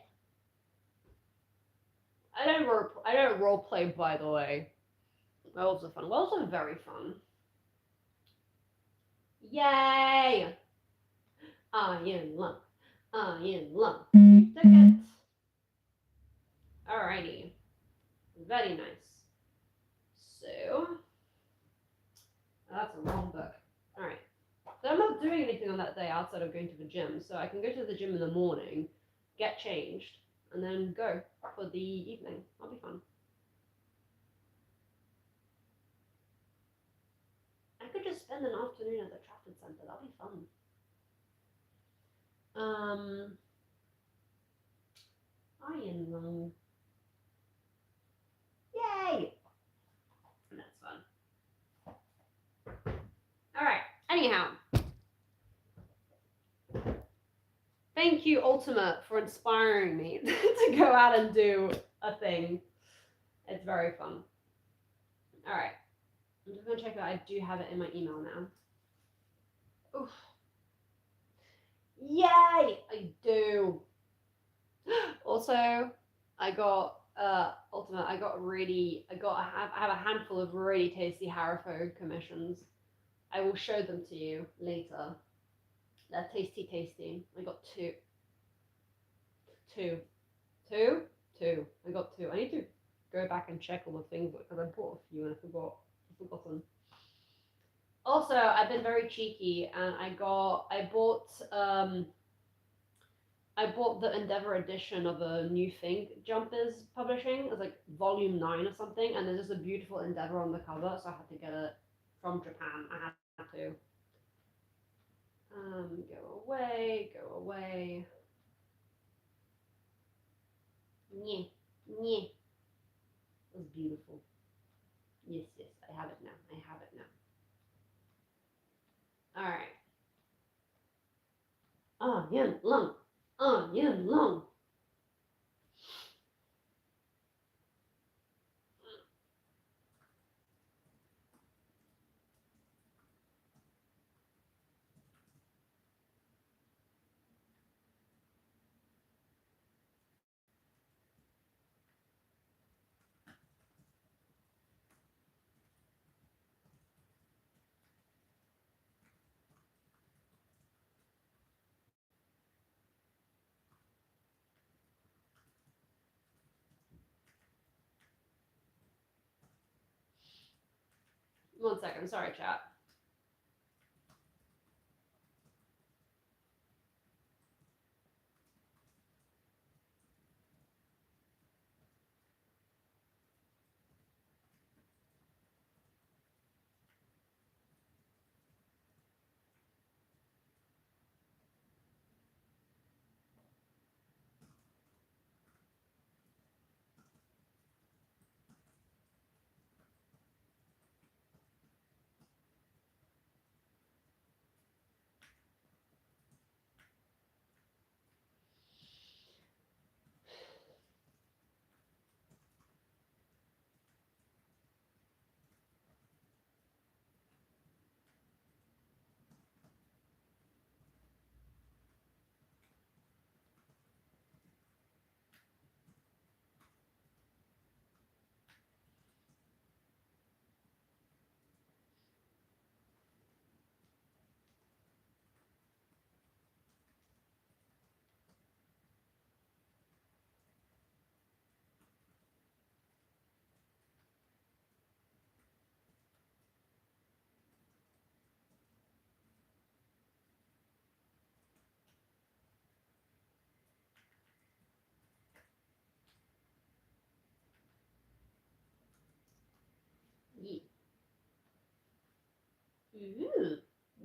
I don't role play, by the way. Werewolves are fun. Werewolves are very fun. Yay! Iron lung. Iron lung. Tickets. Alrighty. Very nice. So, that's a wrong book. Alright. So I'm not doing anything on that day outside of going to the gym. So I can go to the gym in the morning, get changed, and then go for the evening. That'll be fun. I could just spend an afternoon at the Trafford Centre. That'll be fun. Iron lung. Yay! That's fun. Alright, anyhow. Thank you, Ultimate, for inspiring me to go out and do a thing. It's very fun. Alright. I'm just gonna check that I do have it in my email now. Oof. Yay! I do. Also, I got Ultimate. I have a handful of really tasty Harrow commissions. I will show them to you later. They're tasty. I got two. I got two. I need to go back and check all the things because I bought a few and I've forgotten. Also, I've been very cheeky and I bought the Endeavor edition of a new thing Jumpers publishing. It's like volume 9 or something, and there's just a beautiful Endeavor on the cover, so I had to get it from Japan. I had to. Go away. Yeah. It was beautiful. Yes, I have it now. Alright. Onion lung. 1 second, sorry, chat.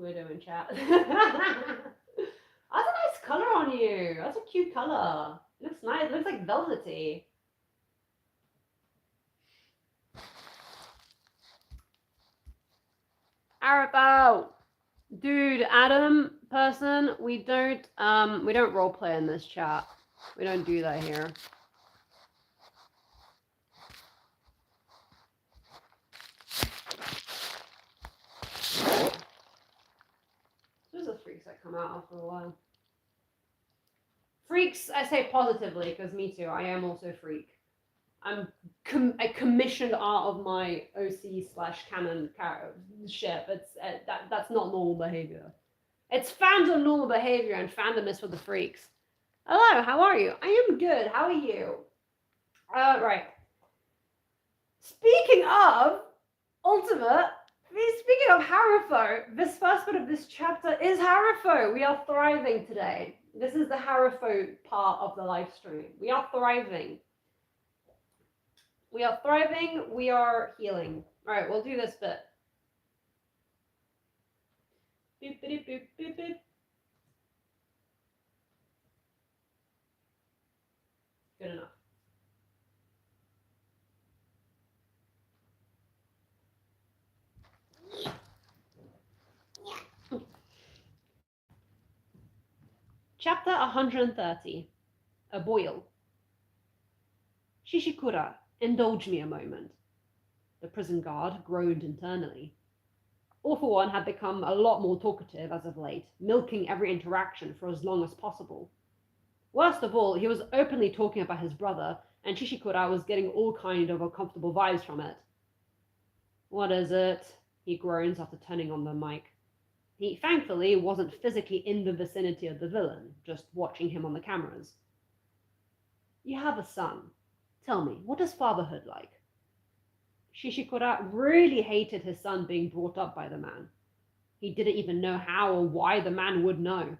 we're doing, chat. That's a nice color on you. That's a cute color. It looks nice. It looks like velvety. Arabo! Dude, Adam, person, we don't roleplay in this chat. We don't do that here. Those are freaks that come out after a while. Freaks, I say positively, because me too, I am also a freak. I'm a commissioned art of my OC/canon ship. That's not normal behavior. It's fandom normal behavior, and fandom is for the freaks. Hello, how are you? I am good. How are you? Right. Speaking of Ultimate, speaking of Harrowfo, this first bit of this chapter is Harrowfo. We are thriving today. This is the Harrowfo part of the live stream. We are thriving. We are thriving. We are healing. All right, we'll do this bit. Boop, boop, boop, boop, boop. Good enough. Chapter 130. A Boil. Shishikura, indulge me a moment. The prison guard groaned internally. All for One had become a lot more talkative as of late, milking every interaction for as long as possible. Worst of all, he was openly talking about his brother, and Shishikura was getting all kind of uncomfortable vibes from it. What is it? He groans after turning on the mic. He thankfully wasn't physically in the vicinity of the villain, just watching him on the cameras. You have a son. Tell me, what is fatherhood like? Shishikura really hated his son being brought up by the man. He didn't even know how or why the man would know.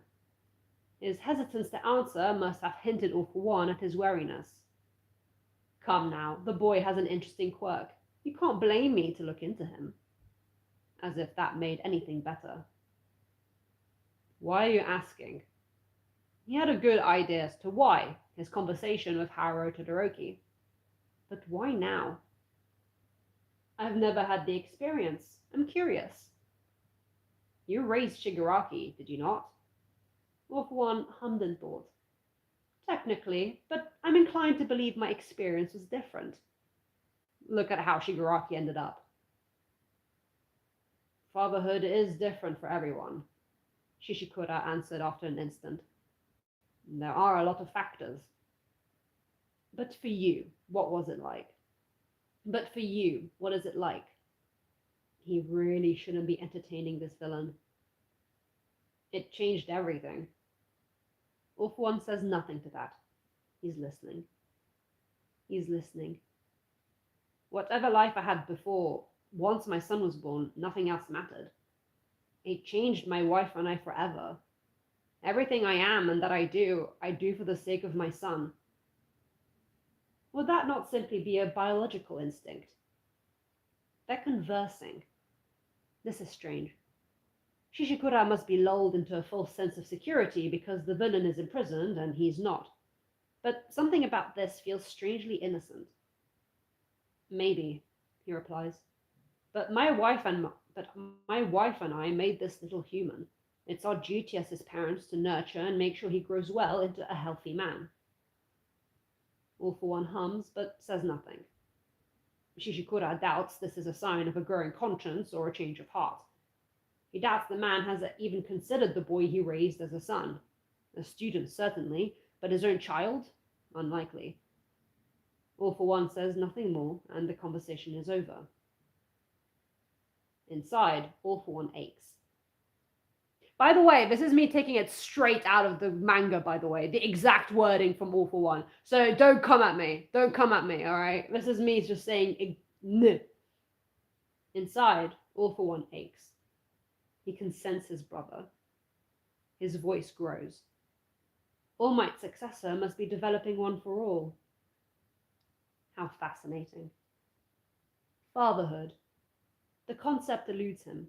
His hesitance to answer must have hinted all for one at his wariness. Come now, the boy has an interesting quirk. You can't blame me to look into him. As if that made anything better. Why are you asking? He had a good idea as to why, his conversation with Haru Todoroki. But why now? I've never had the experience. I'm curious. You raised Shigaraki, did you not? Well, for one, hummed in thought. Technically, but I'm inclined to believe my experience was different. Look at how Shigaraki ended up. Fatherhood is different for everyone, Shishikura answered after an instant. There are a lot of factors. But for you, what was it like? But for you, what is it like? He really shouldn't be entertaining this villain. It changed everything. All for One says nothing to that. He's listening. He's listening. Whatever life I had before, once my son was born, nothing else mattered. It changed my wife and I forever. Everything I am and that I do for the sake of my son. Would that not simply be a biological instinct? They're conversing. This is strange. Shishikura must be lulled into a false sense of security because the villain is imprisoned and he's not. But something about this feels strangely innocent. Maybe, he replies. But my wife and I made this little human. It's our duty as his parents to nurture and make sure he grows well into a healthy man. All for One hums, but says nothing. Shishikura doubts this is a sign of a growing conscience or a change of heart. He doubts the man has even considered the boy he raised as a son. A student, certainly, but his own child? Unlikely. All for One says nothing more, and the conversation is over. Inside, All for One aches. By the way, this is me taking it straight out of the manga, by the way. The exact wording from All for One. So don't come at me. Don't come at me, alright? This is me just saying N. Inside, All for One aches. He can sense his brother. His voice grows. All Might's successor must be developing one for all. How fascinating. Fatherhood. The concept eludes him.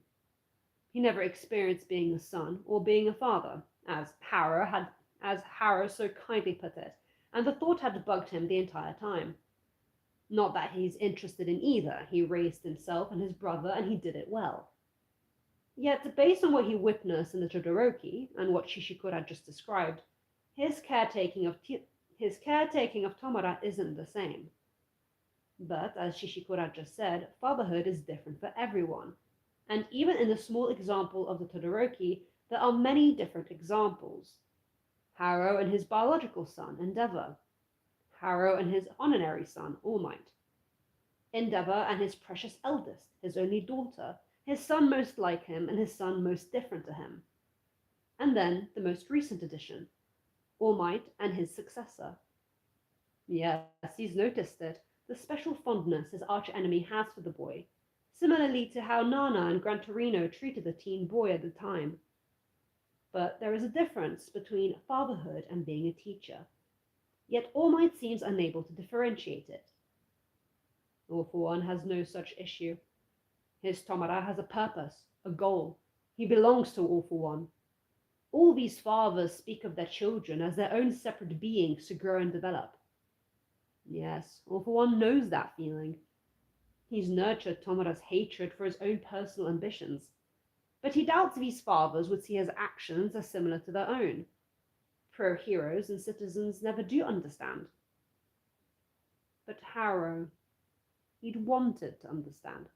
He never experienced being a son or being a father, as Harrow so kindly put it, and the thought had bugged him the entire time. Not that he's interested in either. He raised himself and his brother, and he did it well. Yet, based on what he witnessed in the Todoroki and what Shishikura had just described, his caretaking of Tomura isn't the same. But, as Shishikura just said, fatherhood is different for everyone. And even in the small example of the Todoroki, there are many different examples. Harrow and his biological son, Endeavor. Harrow and his honorary son, All Might. Endeavor and his precious eldest, his only daughter, his son most like him and his son most different to him. And then the most recent addition, All Might and his successor. Yes, he's noticed it, the special fondness his arch-enemy has for the boy, similarly to how Nana and Gran Torino treated the teen boy at the time. But there is a difference between fatherhood and being a teacher. Yet All Might seems unable to differentiate it. All for One has no such issue. His Tomura has a purpose, a goal. He belongs to All for One. All these fathers speak of their children as their own separate beings to grow and develop. Yes, All for One knows that feeling. He's nurtured Tomura's hatred for his own personal ambitions, but he doubts these fathers would see his actions as similar to their own. Pro-heroes and citizens never do understand. But Harrow, he'd wanted to understand,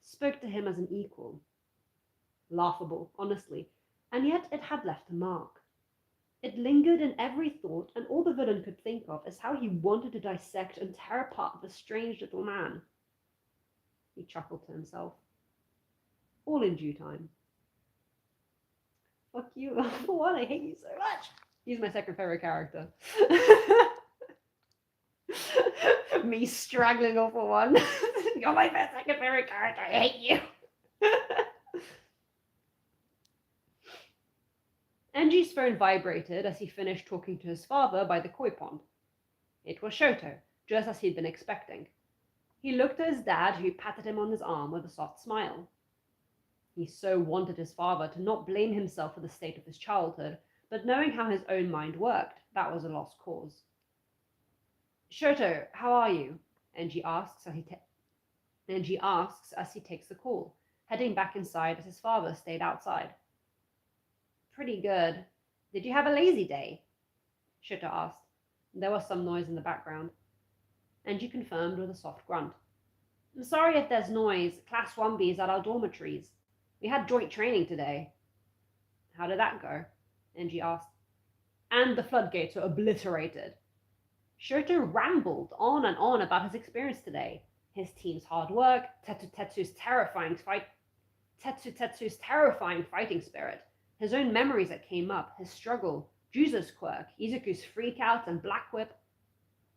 spoke to him as an equal. Laughable, honestly, and yet it had left a mark. It lingered in every thought, and all the villain could think of is how he wanted to dissect and tear apart the strange little man. He chuckled to himself. All in due time. Fuck you, for one, I hate you so much. He's my second favorite character. Me straggling All for One. You're my second favorite character, I hate you. Enji's phone vibrated as he finished talking to his father by the koi pond. It was Shoto, just as he'd been expecting. He looked at his dad, who patted him on his arm with a soft smile. He so wanted his father to not blame himself for the state of his childhood, but knowing how his own mind worked, that was a lost cause. Shoto, how are you? Enji asks as he takes the call, heading back inside as his father stayed outside. Pretty good. Did you have a lazy day? Shoto asked. There was some noise in the background. Enji confirmed with a soft grunt. I'm sorry if there's noise. Class 1B's at our dormitories. We had joint training today. How did that go? Enji asked. And the floodgates were obliterated. Shoto rambled on and on about his experience today. His team's hard work, Tetsu's terrifying fighting spirit, his own memories that came up, his struggle, Juzo's quirk, Izuku's freakouts and Black Whip.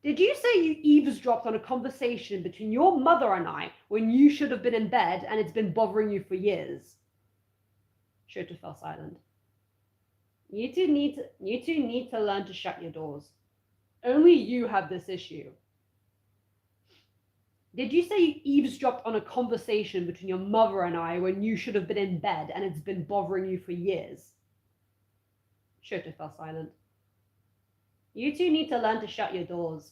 Did you say you eavesdropped on a conversation between your mother and I when you should have been in bed and it's been bothering you for years? Shoto fell silent. You two need to learn to shut your doors. Only you have this issue. Did you say you eavesdropped on a conversation between your mother and I when you should have been in bed and it's been bothering you for years? Shoto fell silent. You two need to learn to shut your doors.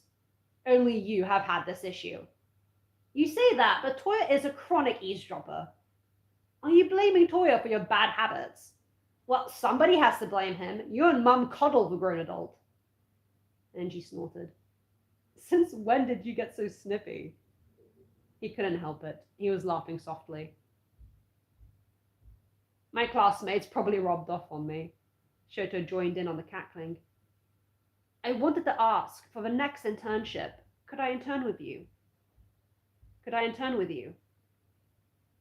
Only you have had this issue. You say that, but Toya is a chronic eavesdropper. Are you blaming Toya for your bad habits? Well, somebody has to blame him. You and Mum coddle the grown adult. Enji snorted. Since when did you get so snippy? He couldn't help it. He was laughing softly. My classmates probably robbed off on me. Shoto joined in on the cackling. I wanted to ask, for the next internship, could I intern with you?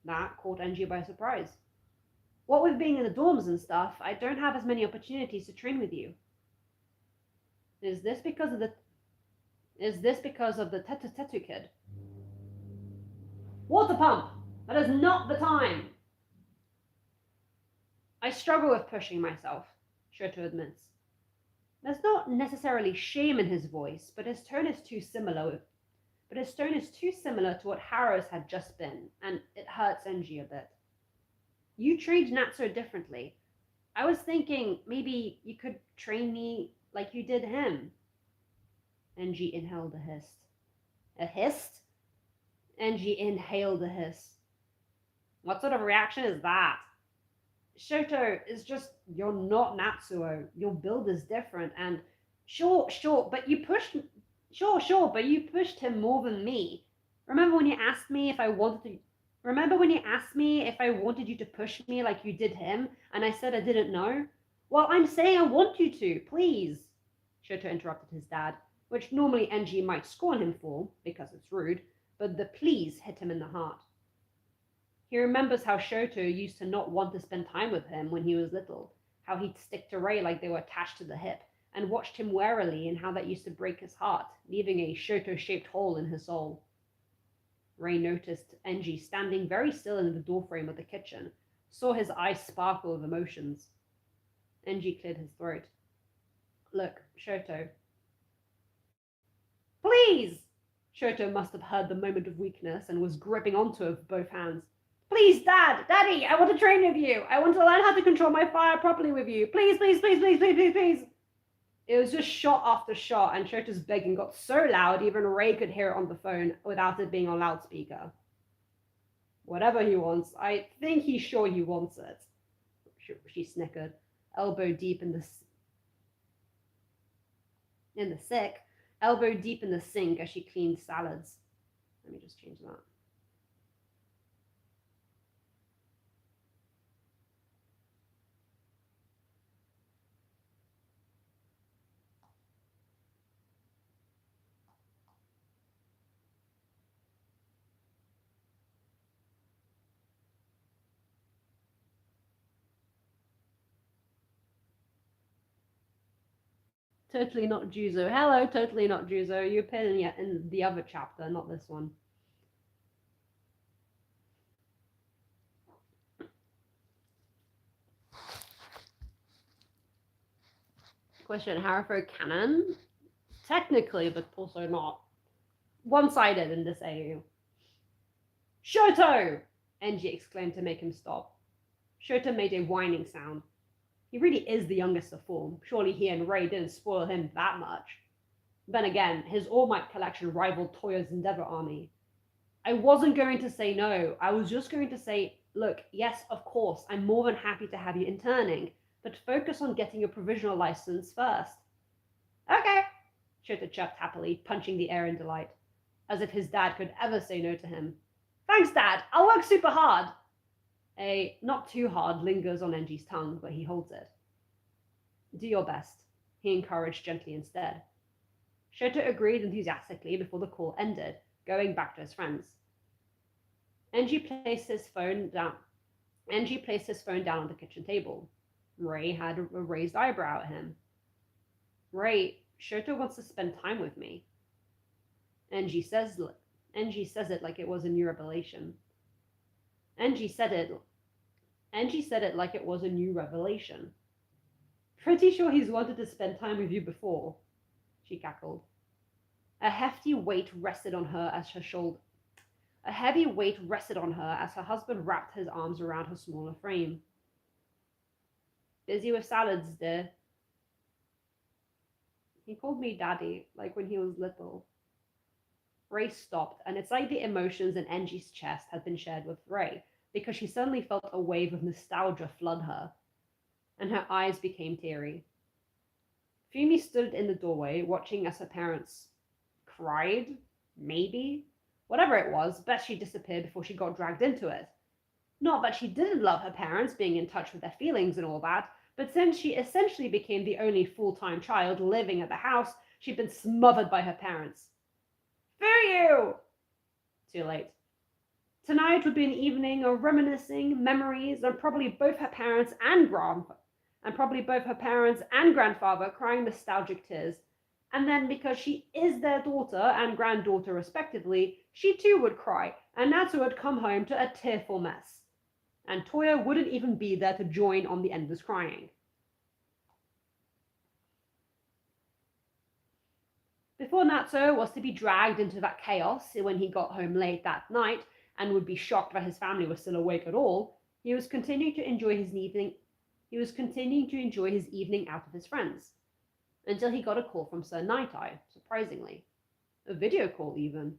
That caught Enji by surprise. What with being in the dorms and stuff, I don't have as many opportunities to train with you. Is this because of the Tetu kid? Water pump! That is not the time! I struggle with pushing myself, Shoto admits. There's not necessarily shame in his voice, but his tone is too similar to what Harrow's had just been, and it hurts Enji a bit. You trained Natsuo differently. I was thinking maybe you could train me like you did him. Enji inhaled a hiss. A hiss? Enji inhaled a hiss. What sort of reaction is that? Shoto, is just you're not Natsuo. Your build is different, and sure, but you pushed. Sure, but you pushed him more than me. Remember when you asked me if I wanted to? Remember when you asked me if I wanted you to push me like you did him, and I said I didn't know? Well, I'm saying I want you to, please. Shoto interrupted his dad, which normally Enji might scorn him for because it's rude, but the please hit him in the heart. He remembers how Shoto used to not want to spend time with him when he was little, how he'd stick to Rei like they were attached to the hip, and watched him warily and how that used to break his heart, leaving a Shoto-shaped hole in his soul. Rei noticed Enji standing very still in the doorframe of the kitchen, saw his eyes sparkle with emotions. Enji cleared his throat. Look, Shoto. Please! Shoto must have heard the moment of weakness and was gripping onto it with both hands. Please, Daddy, I want to train with you. I want to learn how to control my fire properly with you. Please. It was just shot after shot, and Shoto's begging got so loud even Rei could hear it on the phone without it being on loudspeaker. Whatever he wants, I think he's sure he wants it. She snickered, elbow deep in the sink as she cleaned salads. Let me just change that. Totally not Juzo. Hello, totally not Juzo. You appeared in the other chapter, not this one. Question, Haruko canon? Technically, but also not. One-sided in this AU. Shoto! Enji exclaimed to make him stop. Shoto made a whining sound. He really is the youngest of four. Surely he and Rei didn't spoil him that much. Then again, his All Might collection rivaled Toyo's Endeavor army. I wasn't going to say no. I was just going to say, look, yes, of course, I'm more than happy to have you interning, but focus on getting your provisional license first. Okay, Shoto chirped happily, punching the air in delight, as if his dad could ever say no to him. Thanks, Dad. I'll work super hard. A not too hard lingers on Enji's tongue, but he holds it. Do your best, he encouraged gently instead. Shoto agreed enthusiastically before the call ended, going back to his friends. Enji placed his phone down on the kitchen table. Rei had a raised eyebrow at him. Rei, Shoto wants to spend time with me. Enji says it like it was a new revelation. Enji said it like it was a new revelation. Pretty sure he's wanted to spend time with you before, she cackled. A heavy weight rested on her as her husband wrapped his arms around her smaller frame. Busy with salads, dear. He called me Daddy, like when he was little. Rei stopped, and it's like the emotions in Enji's chest had been shared with Rei, because she suddenly felt a wave of nostalgia flood her, and her eyes became teary. Fumi stood in the doorway, watching as her parents cried, maybe? Whatever it was, best she disappeared before she got dragged into it. Not that she didn't love her parents, being in touch with their feelings and all that, but since she essentially became the only full-time child living at the house, she'd been smothered by her parents. For you! Too late. Tonight would be an evening of reminiscing, memories, and probably both her parents and grandfather crying nostalgic tears. And then, because she is their daughter and granddaughter respectively, she too would cry, and Natsu would come home to a tearful mess. And Toya wouldn't even be there to join on the endless crying. Before Natsu was to be dragged into that chaos when he got home late that night and would be shocked that his family was still awake at all, He was continuing to enjoy his evening. He was continuing to enjoy his evening out with his friends until he got a call from Sir Night Eye. Surprisingly, a video call even.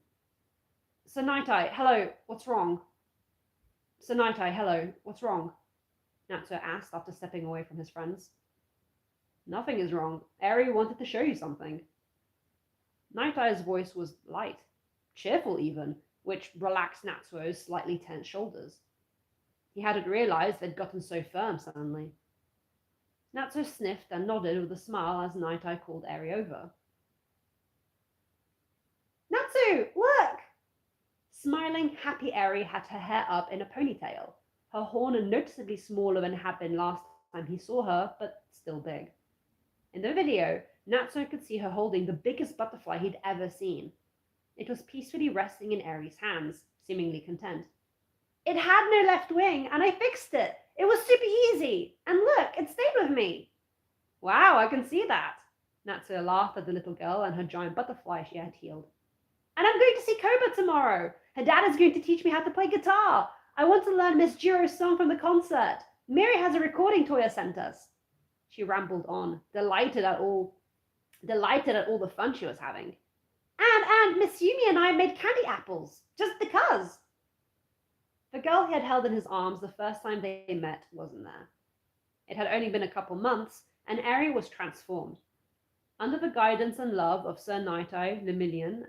Sir Night Eye, hello. What's wrong? Sir Night Eye, hello. What's wrong? Natsuo asked after stepping away from his friends. Nothing is wrong. Eri wanted to show you something. Night Eye's voice was light, cheerful even, which relaxed Natsuo's slightly tense shoulders. He hadn't realized they'd gotten so firm suddenly. Natsuo sniffed and nodded with a smile as Night Eye called Eri over. Natsu, look! Smiling, happy Eri had her hair up in a ponytail, her horn noticeably smaller than it had been last time he saw her, but still big. In the video, Natsuo could see her holding the biggest butterfly he'd ever seen. It was peacefully resting in Eri's hands, seemingly content. It had no left wing, and I fixed it. It was super easy. And look, it stayed with me. Wow, I can see that. Natsuo laughed at the little girl and her giant butterfly she had healed. And I'm going to see Koba tomorrow. Her dad is going to teach me how to play guitar. I want to learn Miss Jiro's song from the concert. Miri has a recording Toya sent us. She rambled on, delighted at all the fun she was having. And Miss Yumi and I made candy apples, just because. The girl he had held in his arms the first time they met wasn't there. It had only been a couple months, and Eri was transformed. Under the guidance and love of Sir Night Eye, Lemillion,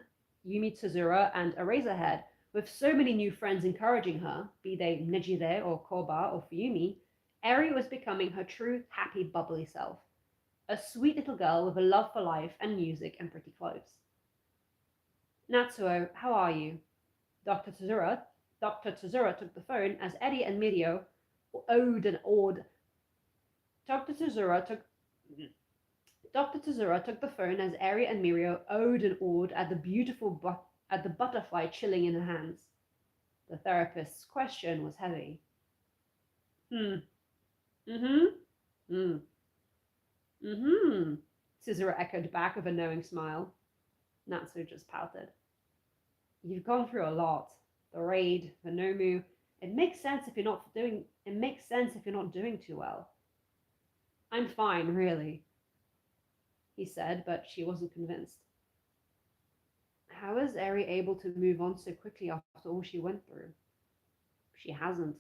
Yumi Tsuzura, and Eraserhead, with so many new friends encouraging her, be they Nejire or Koba or Fuyumi, Eri was becoming her true, happy, bubbly self. A sweet little girl with a love for life and music and pretty clothes. Natsuo, how are you? Dr. Tsuzura took the phone as Eddie and Mirio owed and awed. Dr. Tsuzura took the phone as Eri and Mirio owed and awed at the butterfly chilling in her hands. The therapist's question was heavy. Tsuzura echoed back with a knowing smile. Natsuo just pouted. You've gone through a lot. The raid, the Nomu. It makes sense if you're not doing too well. I'm fine, really, he said, but she wasn't convinced. How is Eri able to move on so quickly after all she went through? She hasn't,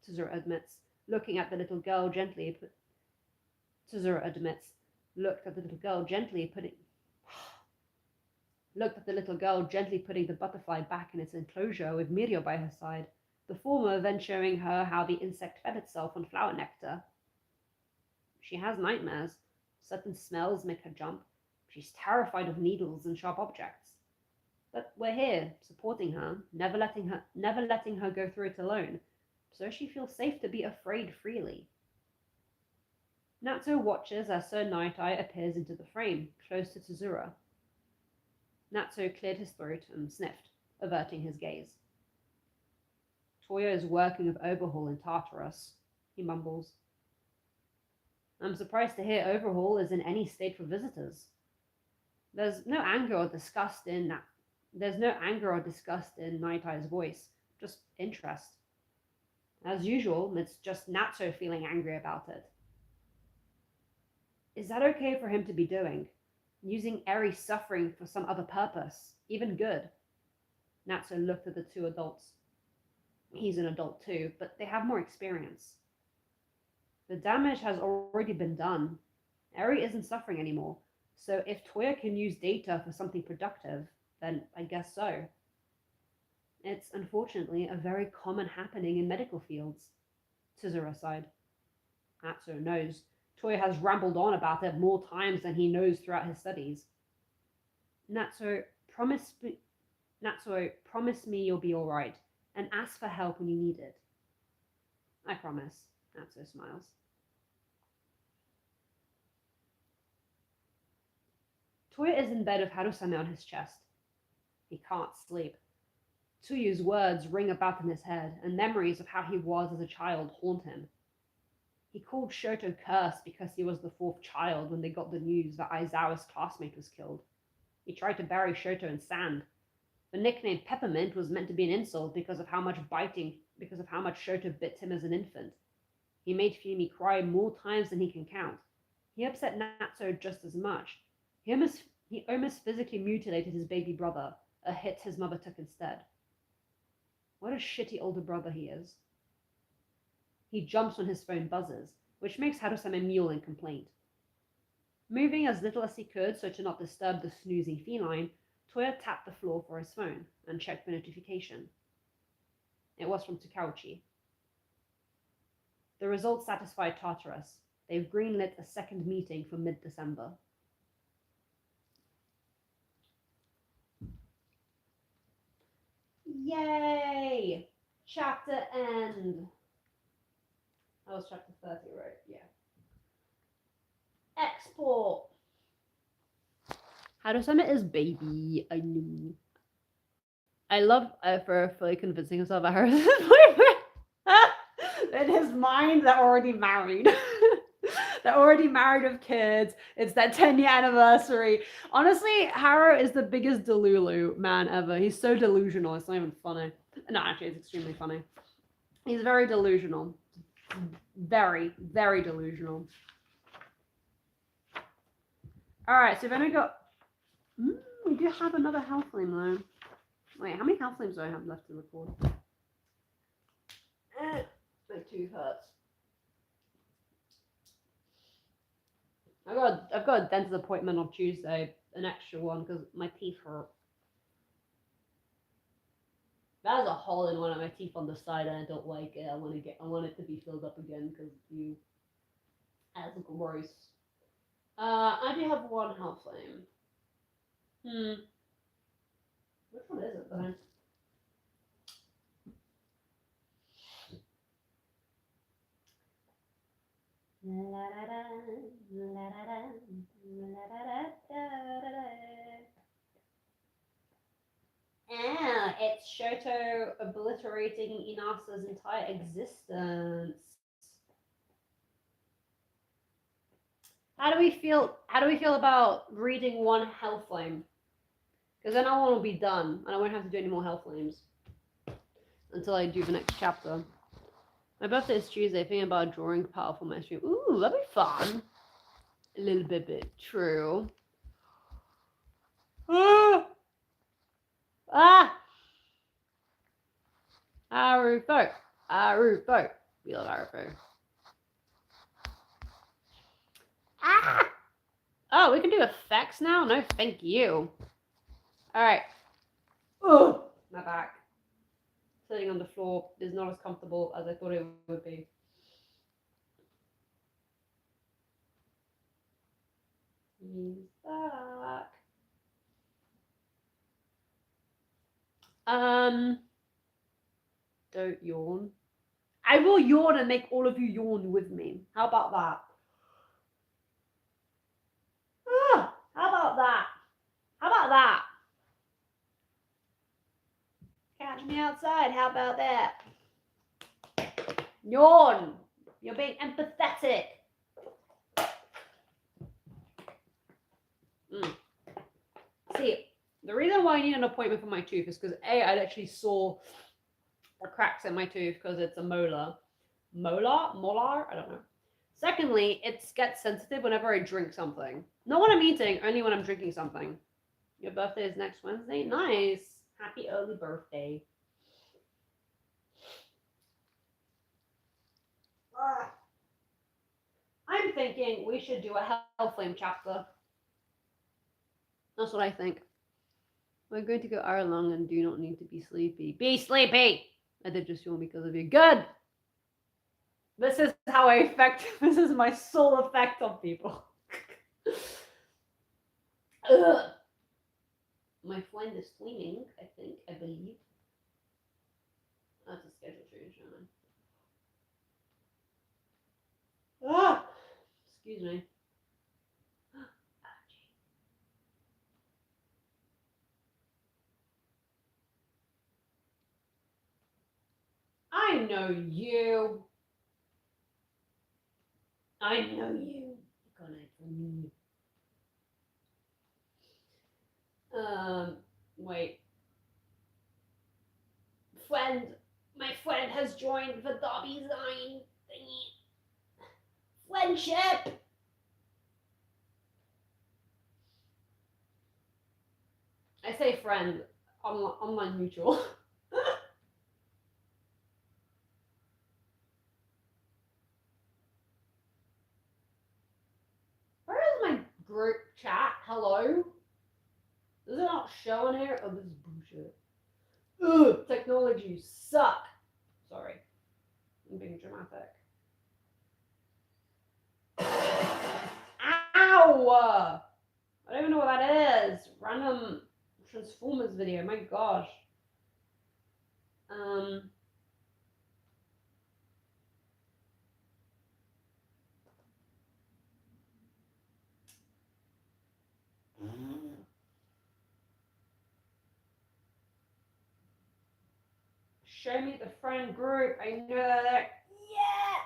Tsuzura admits, looked at the little girl gently putting the butterfly back in its enclosure with Mirio by her side, the former then showing her how the insect fed itself on flower nectar. She has nightmares. Certain smells make her jump. She's terrified of needles and sharp objects. But we're here, supporting her, never letting her go through it alone, so she feels safe to be afraid freely. Natsuo watches as Sir Night Eye appears into the frame, close to Tsuzura. Natsuo cleared his throat and sniffed, averting his gaze. Toya is working with Overhaul in Tartarus, he mumbles. I'm surprised to hear Overhaul is in any state for visitors. There's no anger or disgust in Night Eye's voice, just interest. As usual, it's just Natsuo feeling angry about it. Is that okay for him to be doing? Using Eri's suffering for some other purpose, even good? Natsuo looked at the two adults. He's an adult too, but they have more experience. The damage has already been done. Eri isn't suffering anymore, so if Toya can use data for something productive, then I guess so. It's unfortunately a very common happening in medical fields. Tsuzura sighed. Natsuo knows. Toya has rambled on about it more times than he knows throughout his studies. Natsuo, promise me you'll be all right, and ask for help when you need it. I promise, Natsuo smiles. Toya is in bed with Harusame on his chest. He can't sleep. Tsuyu's words ring about in his head, and memories of how he was as a child haunt him. He called Shoto cursed because he was the fourth child when they got the news that Aizawa's classmate was killed. He tried to bury Shoto in sand. The nickname Peppermint was meant to be an insult because of how much biting because of how much Shoto bit him as an infant. He made Fumi cry more times than he can count. He upset Natsu just as much. He almost physically mutilated his baby brother, a hit his mother took instead. What a shitty older brother he is. He jumps when his phone buzzes, which makes Harusame mewl in complaint. Moving as little as he could so to not disturb the snoozing feline, Toya tapped the floor for his phone and checked the notification. It was from Takauchi. The results satisfied Tartarus. They've greenlit a second meeting for mid-December. Yay! Chapter end. That was chapter 30, right? Yeah. Export. Harusame is baby. I knew. I love for fully convincing himself that Haru's in his mind, they're already married. They're already married with kids. It's their 10-year anniversary. Honestly, Haru is the biggest Delulu man ever. He's so delusional. It's not even funny. No, actually, it's extremely funny. He's very delusional. Very, very delusional. Alright, so we've only got... we do have another health flame, though. Wait, how many health flames do I have left to record? My tooth hurts. I've got a dentist appointment on Tuesday, an extra one, because my teeth hurt. There's a hole in one of my teeth on the side, and I don't like it. I want it to be filled up again because that's gross. I do have one health flame. Which one is it though? It's Shoto obliterating Inasa's entire existence. How do we feel about reading one hell flame? Because then I won't be done, and I won't have to do any more hell flames until I do the next chapter. My birthday is Tuesday. Thinking about drawing part for my stream. Ooh, that'd be fun. A little bit true. Arufo. We love Arufo. Oh, we can do effects now? No, thank you. Alright. Oh, my back. Sitting on the floor is not as comfortable as I thought it would be. He's back. Don't yawn. I will yawn and make all of you yawn with me. How about that? How about that? How about that? Catch me outside. How about that? Yawn. You're being empathetic. See, the reason why I need an appointment for my tooth is because A, I actually saw the cracks in my tooth because it's a molar. Molar? I don't know. Secondly, it gets sensitive whenever I drink something. Not when I'm eating, only when I'm drinking something. Your birthday is next Wednesday? Nice. Happy early birthday. I'm thinking we should do a Hell Flame chapter. That's what I think. We're going to go hour long and do not need to be sleepy. Be sleepy! I did just yawn because of you. Good! This is how I affect, this is my sole effect on people. My friend is cleaning, I believe. That's a schedule change, excuse me. I know you. I know you. Good night for me. Wait. Friend, My friend has joined the Dobby Zine thingy. Friendship! I say friend, online mutual. Where is my group chat? Hello? Does it not show on here? Oh, this is bullshit. Ugh, technology, you suck. Sorry, I'm being dramatic. Ow! I don't even know what that is. Random Transformers video, my gosh. Show me the friend group. I know that. Yeah.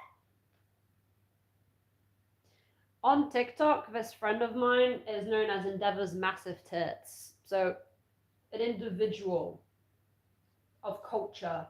On TikTok, this friend of mine is known as Endeavor's Massive Tits. So, an individual of culture.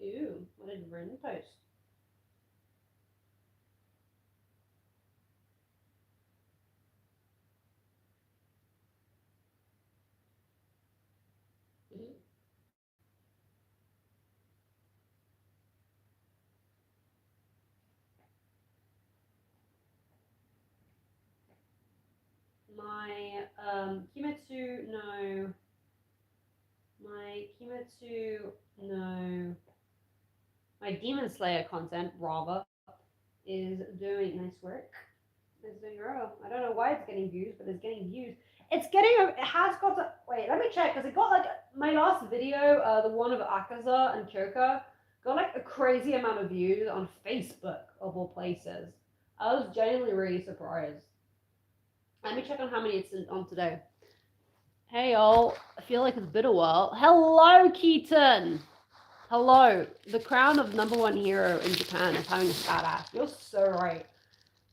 Ew, what did Rin post? My Kimetsu no. My Kimetsu no. My Demon Slayer content rather is doing nice work. It's doing well. I don't know why it's getting views, but it's getting views. It's getting. It has got. Wait, let me check because it got like my last video, the one of Akaza and Kyoka, got like a crazy amount of views on Facebook of all places. I was genuinely really surprised. Let me check on how many it's on today. Hey y'all, I feel like it's been a while. Hello, Keaton. Hello. The crown of #1 hero in Japan is having a fat ass. You're so right.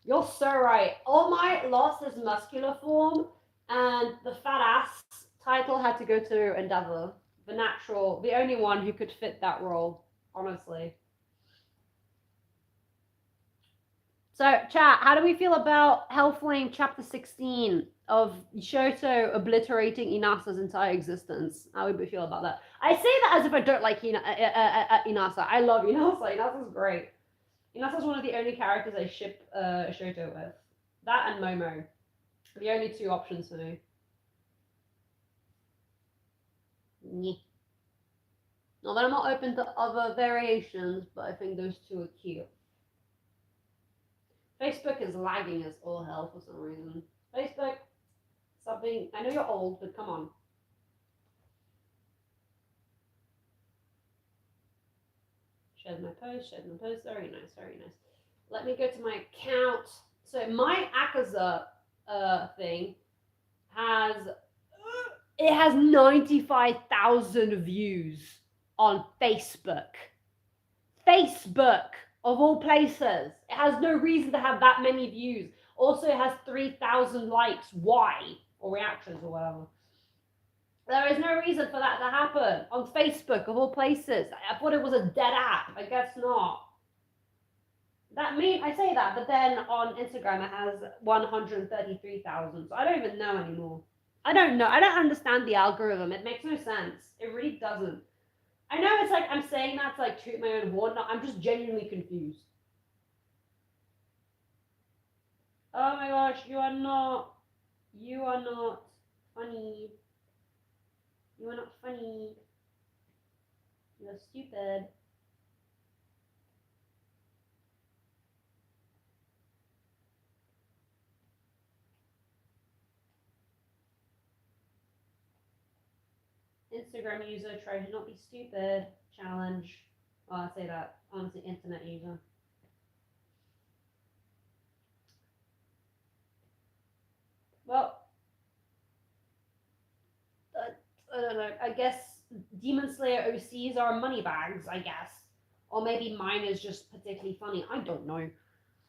You're so right. All Might lost his muscular form, and the fat ass title had to go to Endeavor, the natural, the only one who could fit that role, honestly. So, chat, how do we feel about Hellflame Chapter 16 of Shoto obliterating Inasa's entire existence? How do we feel about that? I say that as if I don't like Inasa. I love Inasa. Inasa's great. Inasa's one of the only characters I ship Shoto with. That and Momo. The only two options for me. Not that I'm not open to other variations, but I think those two are cute. Facebook is lagging as all hell for some reason. Facebook, something. I know you're old, but come on. Shared my post, Very nice, very nice. Let me go to my account. So my Akaza thing has it has 95,000 views on Facebook. Facebook, of all places. It has no reason to have that many views. Also, it has 3,000 likes. Why? Or reactions or whatever. There is no reason for that to happen on Facebook, of all places. I thought it was a dead app. I guess not. I say that, but then on Instagram it has 133,000. So I don't even know anymore. I don't know. I don't understand the algorithm. It makes no sense. It really doesn't. I know it's like I'm saying that to like toot my own horn. No, I'm just genuinely confused. Oh my gosh, you are not funny. You are not funny. You're stupid. Instagram user tries to not be stupid. Challenge. Oh, I say that. Honestly, internet user. Well, I don't know. I guess Demon Slayer OCs are money bags, I guess. Or maybe mine is just particularly funny. I don't know.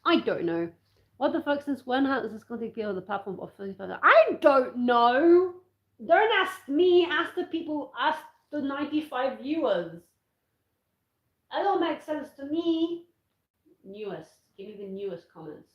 I don't know. What the fuck, since when has this content appeal on the platform of 35? I don't know. Don't ask me, ask the people, ask the 95 viewers. That don't make sense to me. Newest. Give me the newest comments.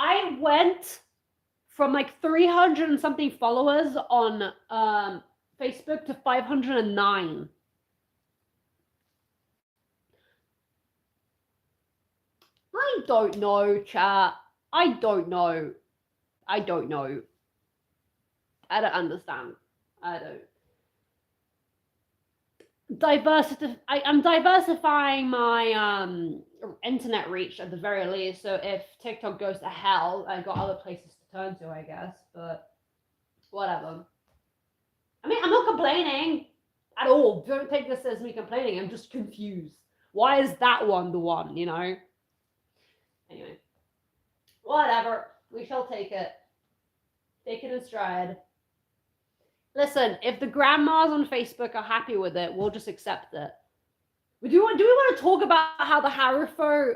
I went from like 300 and something followers on Facebook to 509. I don't know, chat. I don't know. I don't know. I don't understand. I don't. I'm diversifying my internet reach at the very least. So if TikTok goes to hell, I've got other places to turn to, I guess. But whatever. I mean, I'm not complaining at all. Don't take this as me complaining. I'm just confused. Why is that one the one, you know? Anyway. Whatever. We shall take it. Take it in stride. Listen, if the grandmas on Facebook are happy with it, we'll just accept it. Do we want to talk about how the Harifo,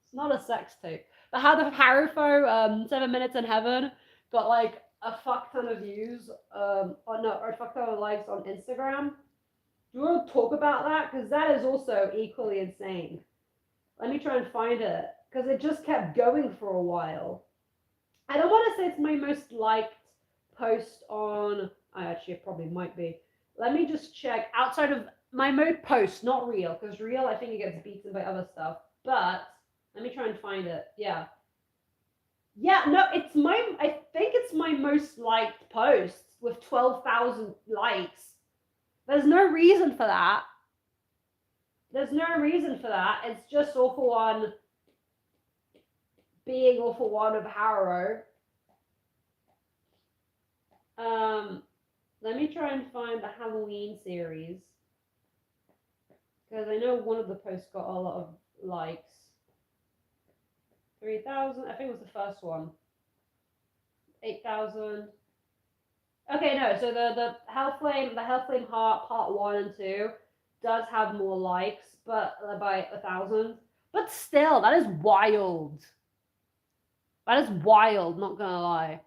it's not a sex tape, but how the Harifo 7 Minutes in Heaven got like a fuck ton of views, or a fuck ton of likes on Instagram? Do you want to talk about that? Because that is also equally insane. Let me try and find it, because it just kept going for a while. I don't want to say it's my most liked post on. Actually, it probably might be. Let me just check. Outside of my most post, not real, because real, I think it gets beaten by other stuff. But let me try and find it. Yeah. Yeah, no, I think it's my most liked post with 12,000 likes. There's no reason for that. There's no reason for that. It's just all for one being all for one of Harrow. Let me try and find the Halloween series, because I know one of the posts got a lot of likes. 3,000. I think it was the first one. 8,000. Okay, no. So the Hellflame Heart Part 1 and 2 does have more likes, but by 1,000. But still, that is wild. That is wild, not gonna lie.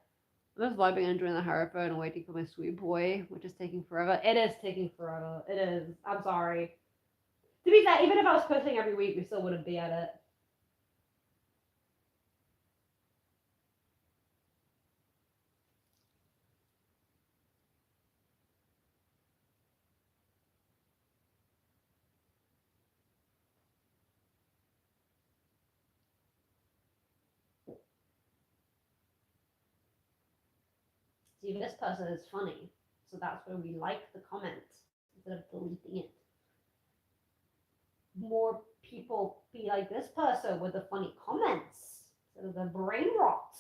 I'm just vibing and enjoying the Harrow and waiting for my sweet boy, which is taking forever. It is taking forever. It is. I'm sorry. To be fair, even if I was posting every week, we still wouldn't be at it. See, this person is funny, so that's why we like the comment instead of deleting it. More people be like this person with the funny comments instead of the brain rot.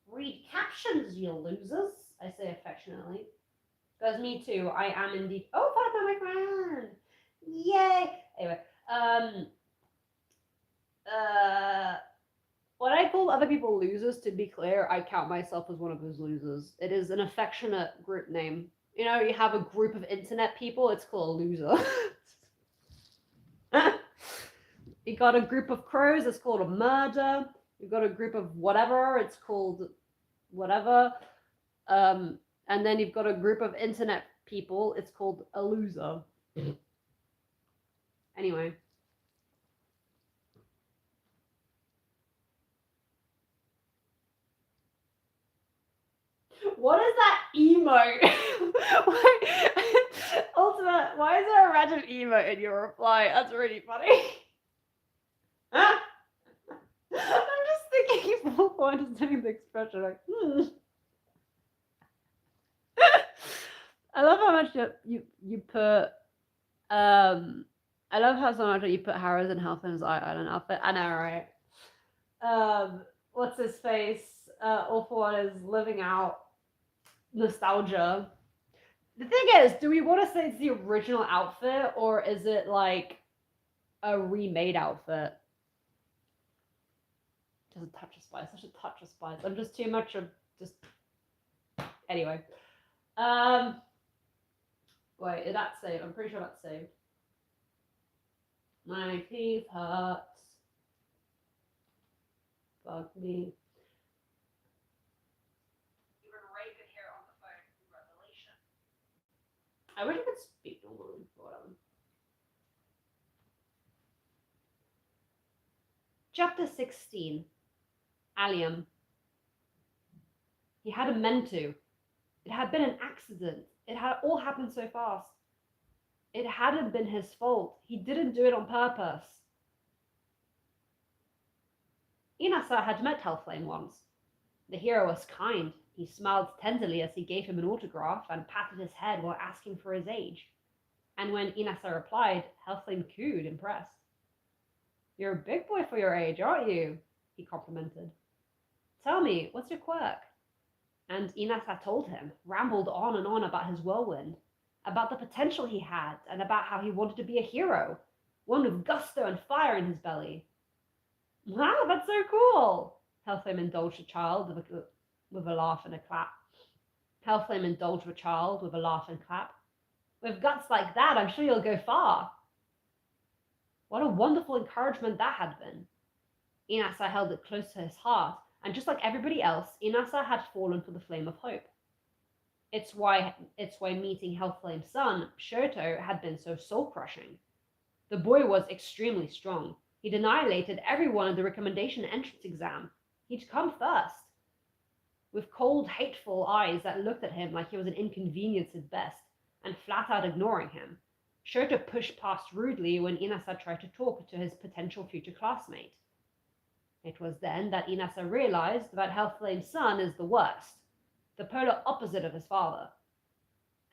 Read captions, you losers, I say affectionately. Because me too, I am indeed. Oh, followed by my friend! Yay! Anyway, when I call other people losers, to be clear, I count myself as one of those losers. It is an affectionate group name. You know, you have a group of internet people, it's called a loser. You got a group of crows, it's called a murder. You've got a group of whatever, it's called whatever. And then you've got a group of internet people, it's called a loser. Anyway. What is that emote? Ultimate, why is there a random emote in your reply? That's really funny. All for one is doing the expression like, I love how much you put I love how so much you put Harrows in Halfman's Island outfit. I know, right? What's his face? All for one is living out nostalgia. The thing is, do we want to say it's the original outfit or is it like a remade outfit? Just a touch of spice, such a touch of spice. I'm just too much of just. Anyway, wait, is that saved? I'm pretty sure that's saved. My teeth hurts. Fuck me. You were right good here on the phone. Congratulations. I wish I could speak normally. Whatever. Chapter 16. Allium. He hadn't meant to. It had been an accident. It had all happened so fast. It hadn't been his fault. He didn't do it on purpose. Inasa had met Hellflame once. The hero was kind. He smiled tenderly as he gave him an autograph and patted his head while asking for his age. And when Inasa replied, Hellflame cooed, impressed. You're a big boy for your age, aren't you? He complimented. Tell me, what's your quirk? And Inasa told him, rambled on and on about his whirlwind, about the potential he had, and about how he wanted to be a hero, one with gusto and fire in his belly. Wow, that's so cool! Hellflame indulged the child with a laugh and a clap. Hellflame indulged the child with a laugh and clap. With guts like that, I'm sure you'll go far. What a wonderful encouragement that had been. Inasa held it close to his heart, and just like everybody else, Inasa had fallen for the flame of hope. It's why meeting Hellflame's son, Shoto, had been so soul-crushing. The boy was extremely strong. He'd annihilated everyone in the recommendation entrance exam. He'd come first. With cold, hateful eyes that looked at him like he was an inconvenience at best, and flat out ignoring him, Shoto pushed past rudely when Inasa tried to talk to his potential future classmate. It was then that Inasa realized that Hellflame's son is the worst, the polar opposite of his father.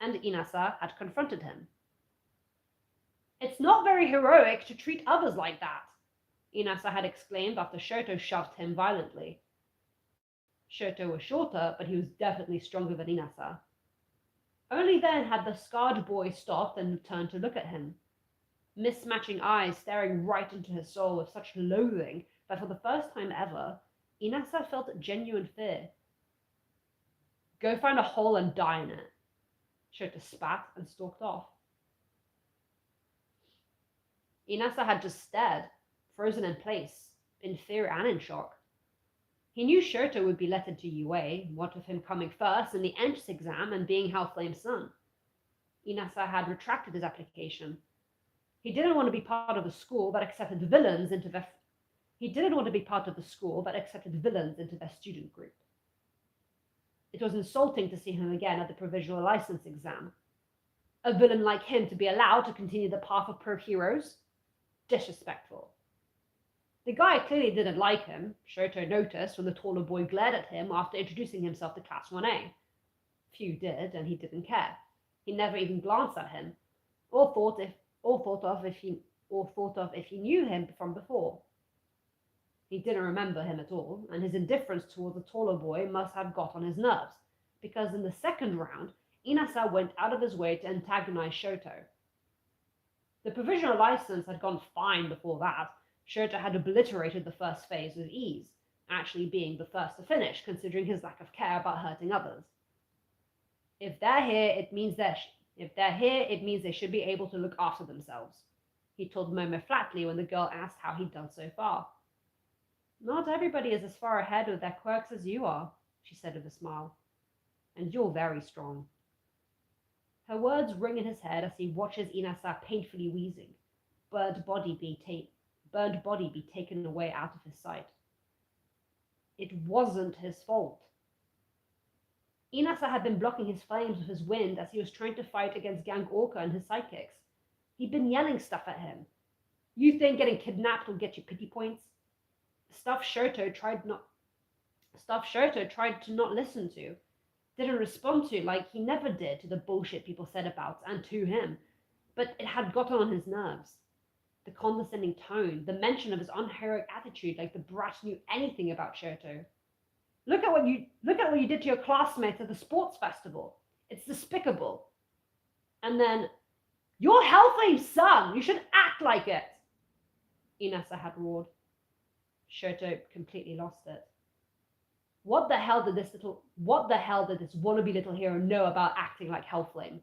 And Inasa had confronted him. It's not very heroic to treat others like that, Inasa had exclaimed after Shoto shoved him violently. Shoto was shorter, but he was definitely stronger than Inasa. Only then had the scarred boy stopped and turned to look at him, mismatching eyes staring right into his soul with such loathing that for the first time ever, Inasa felt genuine fear. Go find a hole and die in it, Shoto spat and stalked off. Inasa had just stared, frozen in place, in fear and in shock. He knew Shoto would be let into UA, what with him coming first in the entrance exam and being Hellflame's son. Inasa had retracted his application. He didn't want to be part of a school that accepted villains into their student group. It was insulting to see him again at the provisional license exam. A villain like him to be allowed to continue the path of pro heroes? Disrespectful. The guy clearly didn't like him, Shoto noticed when the taller boy glared at him after introducing himself to Class 1A. Few did, and he didn't care. He never even glanced at him, or thought of if he knew him from before. He didn't remember him at all, and his indifference towards the taller boy must have got on his nerves, because in the second round, Inasa went out of his way to antagonize Shoto. The provisional license had gone fine before that. Shoto had obliterated the first phase with ease, actually being the first to finish, considering his lack of care about hurting others. If they're here, it means they should be able to look after themselves, he told Momo flatly when the girl asked how he'd done so far. Not everybody is as far ahead with their quirks as you are, she said with a smile. And you're very strong. Her words ring in his head as he watches Inasa painfully wheezing, burned body be taken away out of his sight. It wasn't his fault. Inasa had been blocking his flames with his wind as he was trying to fight against Gang Orca and his sidekicks. He'd been yelling stuff at him. You think getting kidnapped will get you pity points? Stuff Shoto tried not Stuff Shoto tried to not listen to, didn't respond to like he never did to the bullshit people said about and to him, but it had gotten on his nerves. The condescending tone, the mention of his unheroic attitude like the brat knew anything about Shoto. Look at what you did to your classmates at the sports festival. It's despicable. And then, you're Hellflame's son! You should act like it! Inessa had roared. Shoto completely lost it. What the hell did this wannabe little hero know about acting like Hellflame?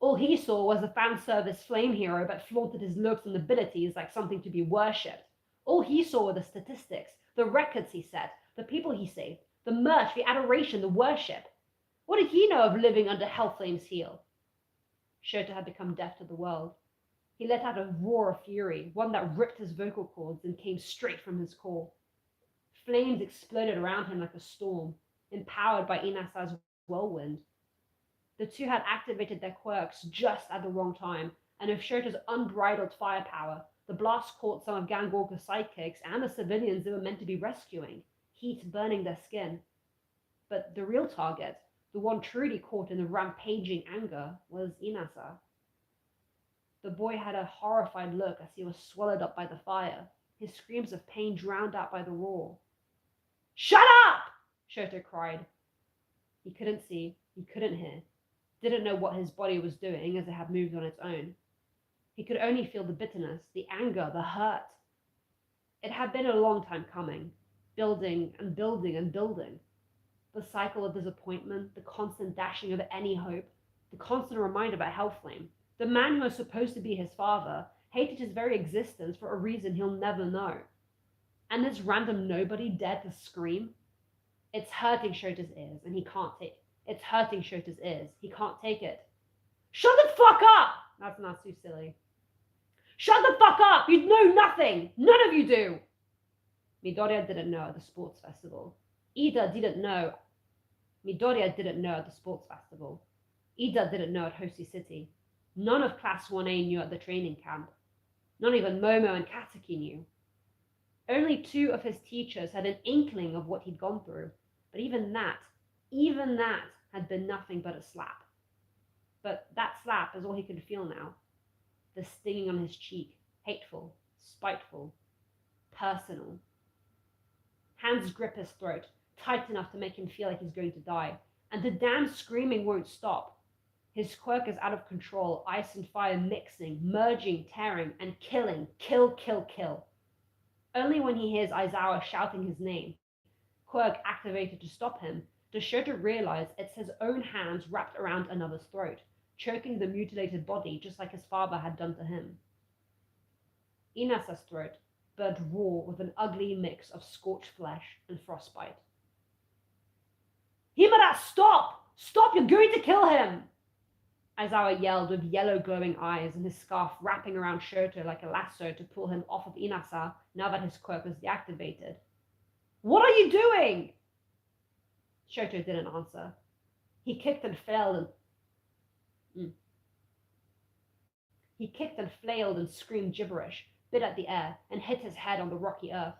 All he saw was a fan service flame hero that flaunted his looks and abilities like something to be worshipped. All he saw were the statistics, the records he set, the people he saved, the merch, the adoration, the worship. What did he know of living under Hellflame's heel? Shota had become deaf to the world. He let out a roar of fury, one that ripped his vocal cords and came straight from his core. Flames exploded around him like a storm, empowered by Inasa's whirlwind. The two had activated their quirks just at the wrong time, and with Shota's unbridled firepower, the blast caught some of Gang Walker's sidekicks and the civilians they were meant to be rescuing, heat burning their skin. But the real target, the one truly caught in the rampaging anger, was Inasa. The boy had a horrified look as he was swallowed up by the fire, his screams of pain drowned out by the roar. "Shut up!" Shoto cried. He couldn't see, he couldn't hear, didn't know what his body was doing as it had moved on its own. He could only feel the bitterness, the anger, the hurt. It had been a long time coming, building and building and building. The cycle of disappointment, the constant dashing of any hope, the constant reminder about Hellflame. The man who was supposed to be his father hated his very existence for a reason he'll never know. And this random nobody dared to scream. It's hurting Shota's ears, and he can't take it. It's hurting Shota's ears. He can't take it. "Shut the fuck up!" That's not too silly. "Shut the fuck up! You know nothing! None of you do!" Midoriya didn't know at the sports festival. Midoriya didn't know at the sports festival. Ida didn't know at Hoshi City. None of Class 1A knew at the training camp. Not even Momo and Katsuki knew. Only two of his teachers had an inkling of what he'd gone through, but even that had been nothing but a slap. But that slap is all he could feel now. The stinging on his cheek, hateful, spiteful, personal. Hands grip his throat, tight enough to make him feel like he's going to die, and the damn screaming won't stop. His quirk is out of control, ice and fire mixing, merging, tearing, and killing. Kill, kill, kill. Only when he hears Aizawa shouting his name, quirk activated to stop him, does Shoto realize it's his own hands wrapped around another's throat, choking the mutilated body just like his father had done to him. Inasa's throat burned raw with an ugly mix of scorched flesh and frostbite. "Himura, stop! Stop! You're going to kill him!" Aizawa yelled with yellow glowing eyes and his scarf wrapping around Shoto like a lasso to pull him off of Inasa now that his quirk was deactivated. "What are you doing?" Shoto didn't answer. He kicked and flailed and screamed gibberish, bit at the air, and hit his head on the rocky earth.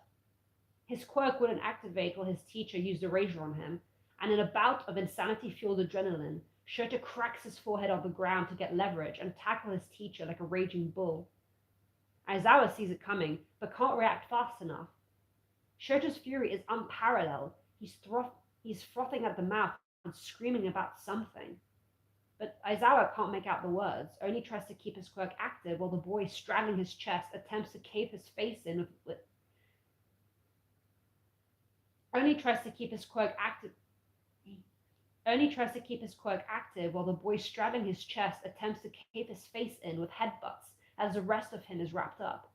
His quirk wouldn't activate while his teacher used a razor on him, and in a bout of insanity-fueled adrenaline, Shoto cracks his forehead on the ground to get leverage and tackle his teacher like a raging bull. Aizawa sees it coming, but can't react fast enough. Shoto's fury is unparalleled. He's frothing at the mouth and screaming about something. But Aizawa can't make out the words, only tries to keep his quirk active while the boy straddling his chest attempts to cave his face in with only tries to keep his quirk active while the boy straddling his chest attempts to cave his face in with headbutts as the rest of him is wrapped up.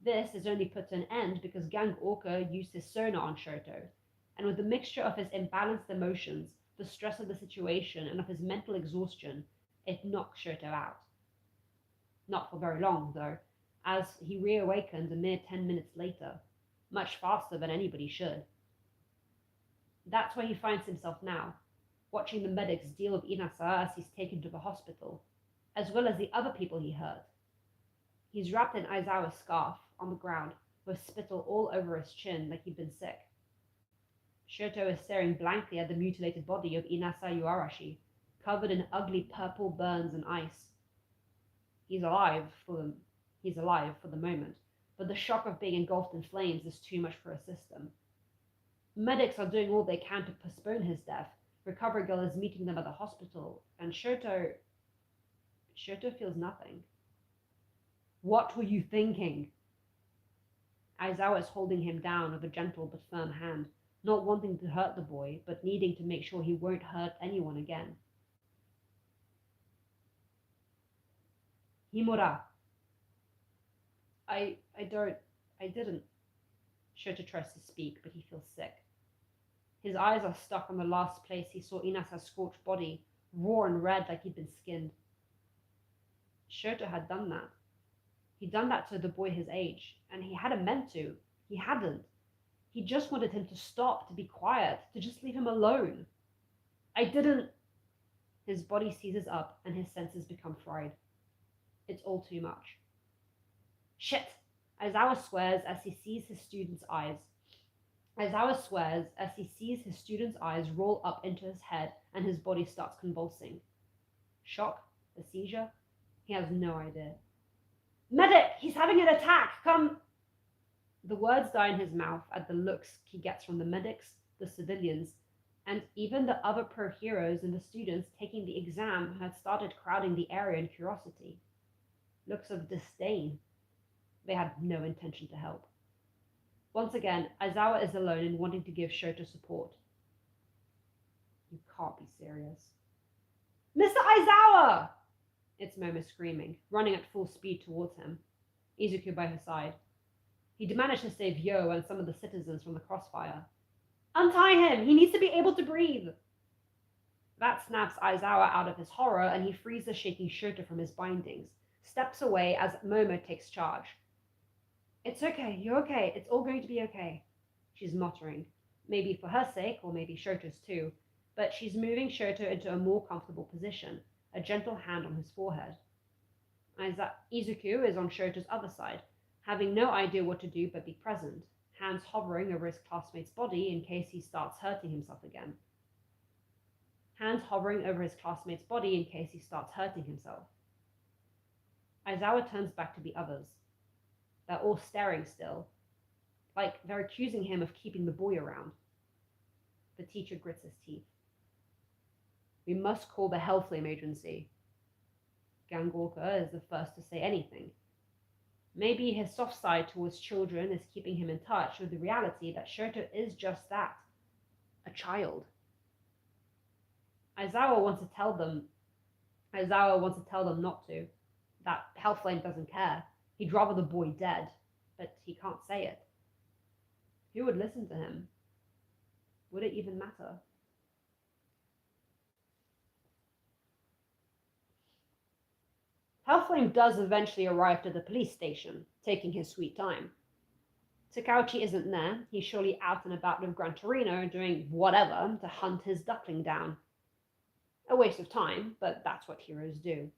This is only put to an end because Gang Orca used his sonar on Shoto, and with the mixture of his imbalanced emotions, the stress of the situation, and of his mental exhaustion, it knocked Shoto out. Not for very long, though, as he reawakened a mere 10 minutes later, much faster than anybody should. That's where he finds himself now, watching the medics deal with Inasa as he's taken to the hospital, as well as the other people he hurt. He's wrapped in Aizawa's scarf on the ground, with spittle all over his chin like he'd been sick. Shoto is staring blankly at the mutilated body of Inasa Yuarashi, covered in ugly purple burns and ice. He's alive for the moment, but the shock of being engulfed in flames is too much for his system. Medics are doing all they can to postpone his death. Recovery Girl is meeting them at the hospital, and Shoto feels nothing. What were you thinking? Aizawa is holding him down with a gentle but firm hand, not wanting to hurt the boy, but needing to make sure he won't hurt anyone again. Himura. I didn't. Shoto tries to speak, but he feels sick. His eyes are stuck on the last place he saw Inasa's scorched body, raw and red like he'd been skinned. Shoto had done that. He'd done that to the boy his age, and he hadn't meant to. He hadn't. He just wanted him to stop, to be quiet, to just leave him alone. I didn't. His body seizes up, and his senses become fried. It's all too much. Shit! Aizawa swears as he sees his student's eyes. Aizawa swears as he sees his student's eyes roll up into his head and his body starts convulsing. Shock? A seizure? He has no idea. Medic! He's having an attack! Come! The words die in his mouth at the looks he gets from the medics, the civilians, and even the other pro heroes and the students taking the exam who had started crowding the area in curiosity. Looks of disdain. They had no intention to help. Once again, Aizawa is alone in wanting to give Shoto support. You can't be serious. Mr. Aizawa! It's Momo screaming, running at full speed towards him, Izuku by her side. He'd managed to save Yo and some of the citizens from the crossfire. Untie him! He needs to be able to breathe! That snaps Aizawa out of his horror, and he frees the shaking Shoto from his bindings, steps away as Momo takes charge. It's okay, you're okay, it's all going to be okay, she's muttering, maybe for her sake, or maybe Shoto's too, but she's moving Shoto into a more comfortable position, a gentle hand on his forehead. Izuku is on Shoto's other side, having no idea what to do but be present, hands hovering over his classmate's body in case he starts hurting himself again. Hands hovering over his classmate's body in case he starts hurting himself. Aizawa turns back to the others. They're all staring still, like they're accusing him of keeping the boy around. The teacher grits his teeth. We must call the Hellflame Agency. Gangorka is the first to say anything. Maybe his soft side towards children is keeping him in touch with the reality that Shoto is just that, a child. Aizawa wants to tell them not to, that Hellflame doesn't care. He'd rather the boy dead, but he can't say it. Who would listen to him? Would it even matter? Hellflame does eventually arrive to the police station, taking his sweet time. Takauchi isn't there. He's surely out and about with Gran Torino doing whatever to hunt his duckling down. A waste of time, but that's what heroes do.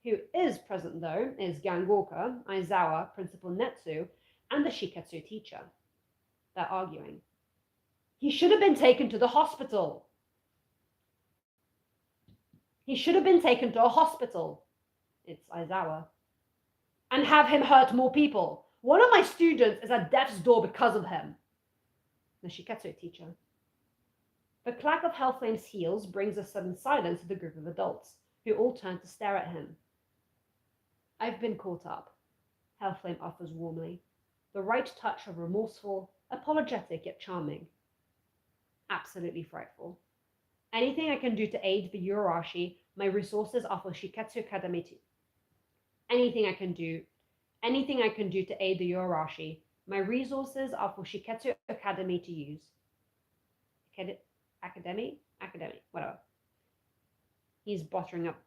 Who is present, though, is Gangorka, Aizawa, Principal Netsu, and the Shiketsu teacher. They're arguing. He should have been taken to the hospital. He should have been taken to a hospital. It's Aizawa. And have him hurt more people. One of my students is at death's door because of him. The Shiketsu teacher. The clack of Hellflame's heels brings a sudden silence to the group of adults, who all turn to stare at him. I've been caught up, Hellflame offers warmly, the right touch of remorseful, apologetic yet charming. Absolutely frightful. Anything I can do to aid the Yurashi, my resources are for Shiketsu Academy to... Anything I can do to aid the Yurashi, my resources are for Shiketsu Academy to use. Academy, whatever. He's buttering up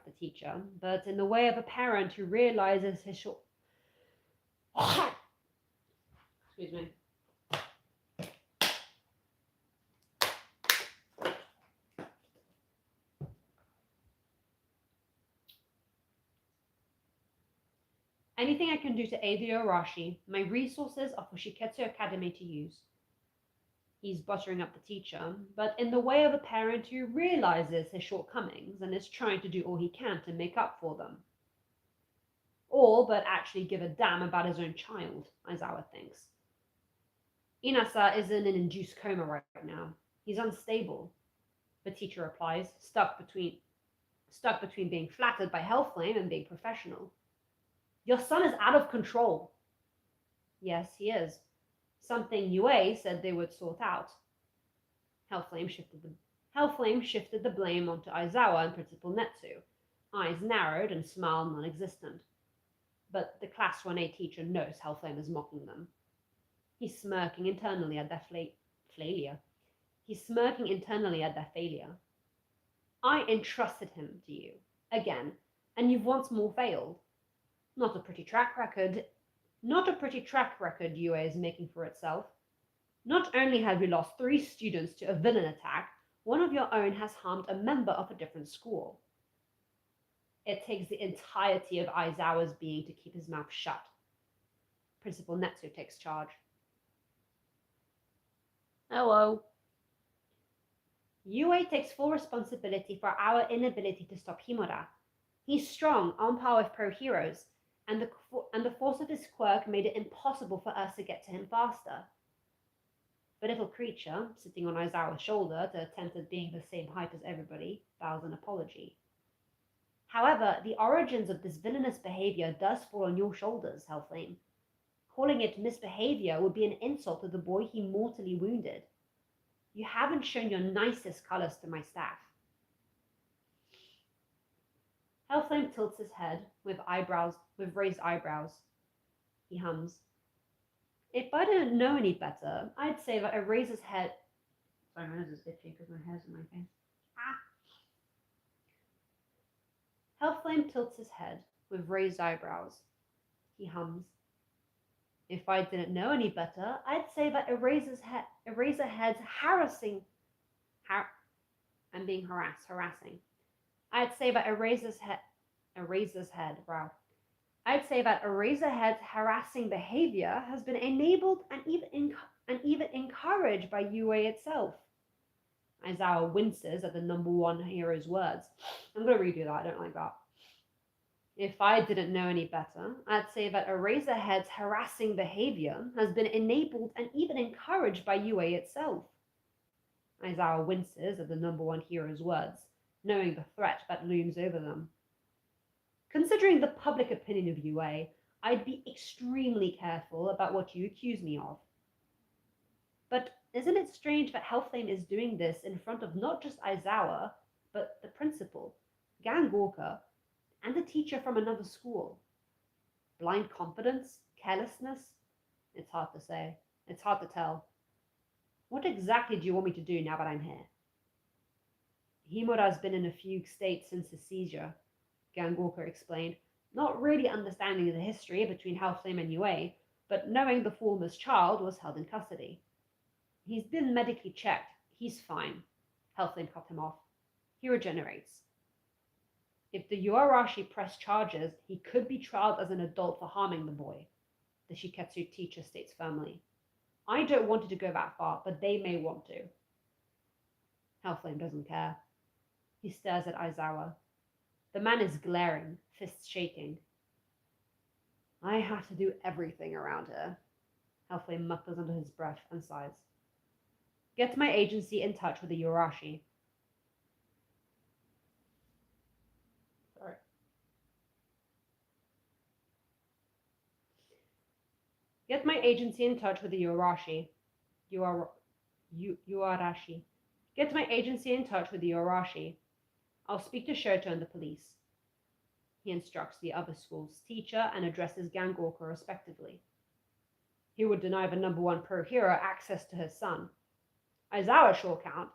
the teacher, but in the way of a parent who realizes his short... Excuse me. Anything I can do to aid the Orashi, my resources are for Shiketsu Academy to use. He's buttering up the teacher, but in the way of a parent who realizes his shortcomings and is trying to do all he can to make up for them. All but actually give a damn about his own child, Aizawa thinks. Inasa is in an induced coma right now. He's unstable, the teacher replies, stuck between being flattered by Hellflame and being professional. Your son is out of control. Yes, he is. Something Yue said they would sort out. Hellflame shifted the blame onto Aizawa and Principal Netsu, eyes narrowed and smile non-existent. But the Class 1A teacher knows Hellflame is mocking them. He's smirking internally at their failure. I entrusted him to you, again, and you've once more failed. Not a pretty track record UA is making for itself. Not only have you lost 3 students to a villain attack, one of your own has harmed a member of a different school. It takes the entirety of Aizawa's being to keep his mouth shut. Principal Netsu takes charge. Hello. Yue takes full responsibility for our inability to stop Himura. He's strong, on par with pro heroes, and the force of his quirk made it impossible for us to get to him faster. The little creature, sitting on Aizawa's shoulder to attempt at being the same height as everybody, bows an apology. However, the origins of this villainous behavior does fall on your shoulders, Hellflame. Calling it misbehavior would be an insult to the boy he mortally wounded. You haven't shown your nicest colors to my staff. Hellflame tilts his head with raised eyebrows. He hums. If I didn't know any better, I'd say that Eraser's head... Sorry, my nose is itchy because my hair's in my face. Hellflame tilts his head with raised eyebrows. He hums. If I didn't know any better, I'd say that Eraserhead's harassing. I'm being harassing. I'd say that I'd say that Eraserhead's harassing behavior has been enabled and even encouraged by UA itself. Aizawa winces at the number 1 hero's words. I'm going to redo that, I don't like that. If I didn't know any better, I'd say that Eraserhead's harassing behavior has been enabled and even encouraged by UA itself. Aizawa winces at the number 1 hero's words, knowing the threat that looms over them. Considering the public opinion of UA, I'd be extremely careful about what you accuse me of. But isn't it strange that Hellflame is doing this in front of not just Aizawa, but the principal, Gangorka, and a teacher from another school? Blind confidence? Carelessness? It's hard to say. It's hard to tell. What exactly do you want me to do now that I'm here? Himura's been in a fugue state since his seizure, Gangorka explained, not really understanding the history between Hellflame and UA, but knowing the former's child was held in custody. He's been medically checked. He's fine. Hellflame cut him off. He regenerates. If the Yuarashi press charges, he could be trialed as an adult for harming the boy, the Shiketsu teacher states firmly. I don't want it to go that far, but they may want to. Hellflame doesn't care. He stares at Aizawa. The man is glaring, fists shaking. I have to do everything around here. Hellflame mutters under his breath and sighs. Get my agency in touch with the Yuarashi. Get my agency in touch with the Yuarashi. Yuarashi. Get my agency in touch with the Yuarashi. I'll speak to Shoto and the police. He instructs the other school's teacher and addresses Gangorka respectively. He would deny the number 1 pro hero access to his son. Aizawa sure can't.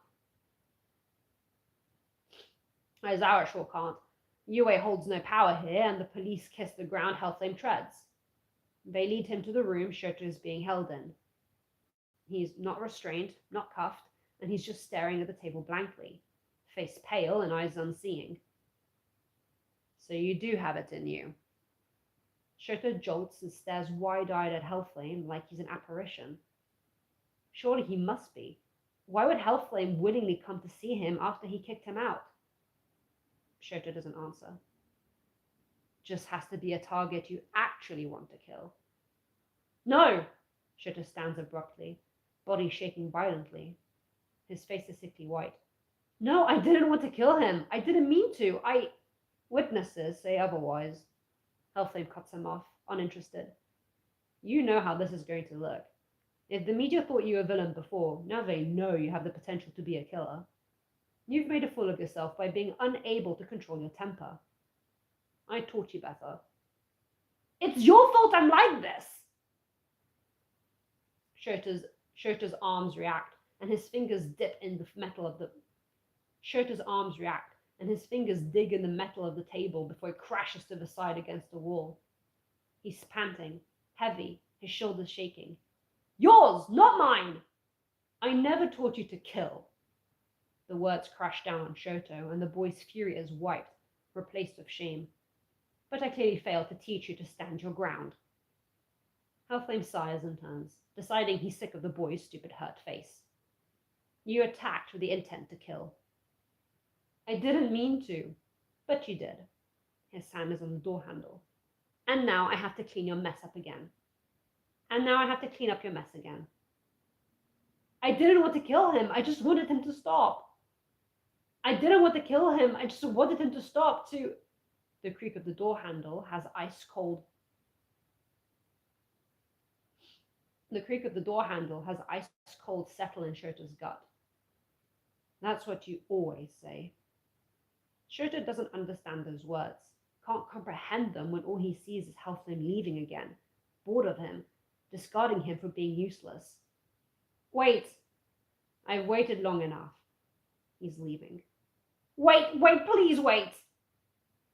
UA holds no power here, and the police kiss the ground Hellflame treads. They lead him to the room Shoto is being held in. He's not restrained, not cuffed, and he's just staring at the table blankly, face pale and eyes unseeing. So you do have it in you. Shoto jolts and stares wide-eyed at Hellflame like he's an apparition. Surely he must be. Why would Hellflame willingly come to see him after he kicked him out? Shoto doesn't answer. Just has to be a target you actually want to kill. No! Shoto stands abruptly, body shaking violently. His face is sickly white. No, I didn't want to kill him. I didn't mean to. Witnesses say otherwise. Hellflame cuts him off, uninterested. You know how this is going to look. If the media thought you a villain before, now they know you have the potential to be a killer. You've made a fool of yourself by being unable to control your temper. I taught you better. It's your fault I'm like this! Shoto's arms react, and his fingers dip in the metal of the... Shoto's arms react, and his fingers dig in the metal of the table before it crashes to the side against the wall. He's panting, heavy, his shoulders shaking. Yours, not mine! I never taught you to kill. The words crash down on Shoto, and the boy's fury is wiped, replaced with shame. But I clearly failed to teach you to stand your ground. Hellflame sighs and turns, deciding he's sick of the boy's stupid hurt face. You attacked with the intent to kill. I didn't mean to, but you did. His hand is on the door handle. And now I have to clean your mess up again. And now I have to clean up your mess again. I didn't want to kill him. I just wanted him to stop. I didn't want to kill him. I just wanted him to stop to... The creak of the door handle has ice cold... The creak of the door handle has ice cold settle in Shoto's gut. That's what you always say. Shoto doesn't understand those words, can't comprehend them when all he sees is Hellflame leaving again, bored of him, discarding him for being useless. Wait! I've waited long enough. He's leaving. Wait, please wait!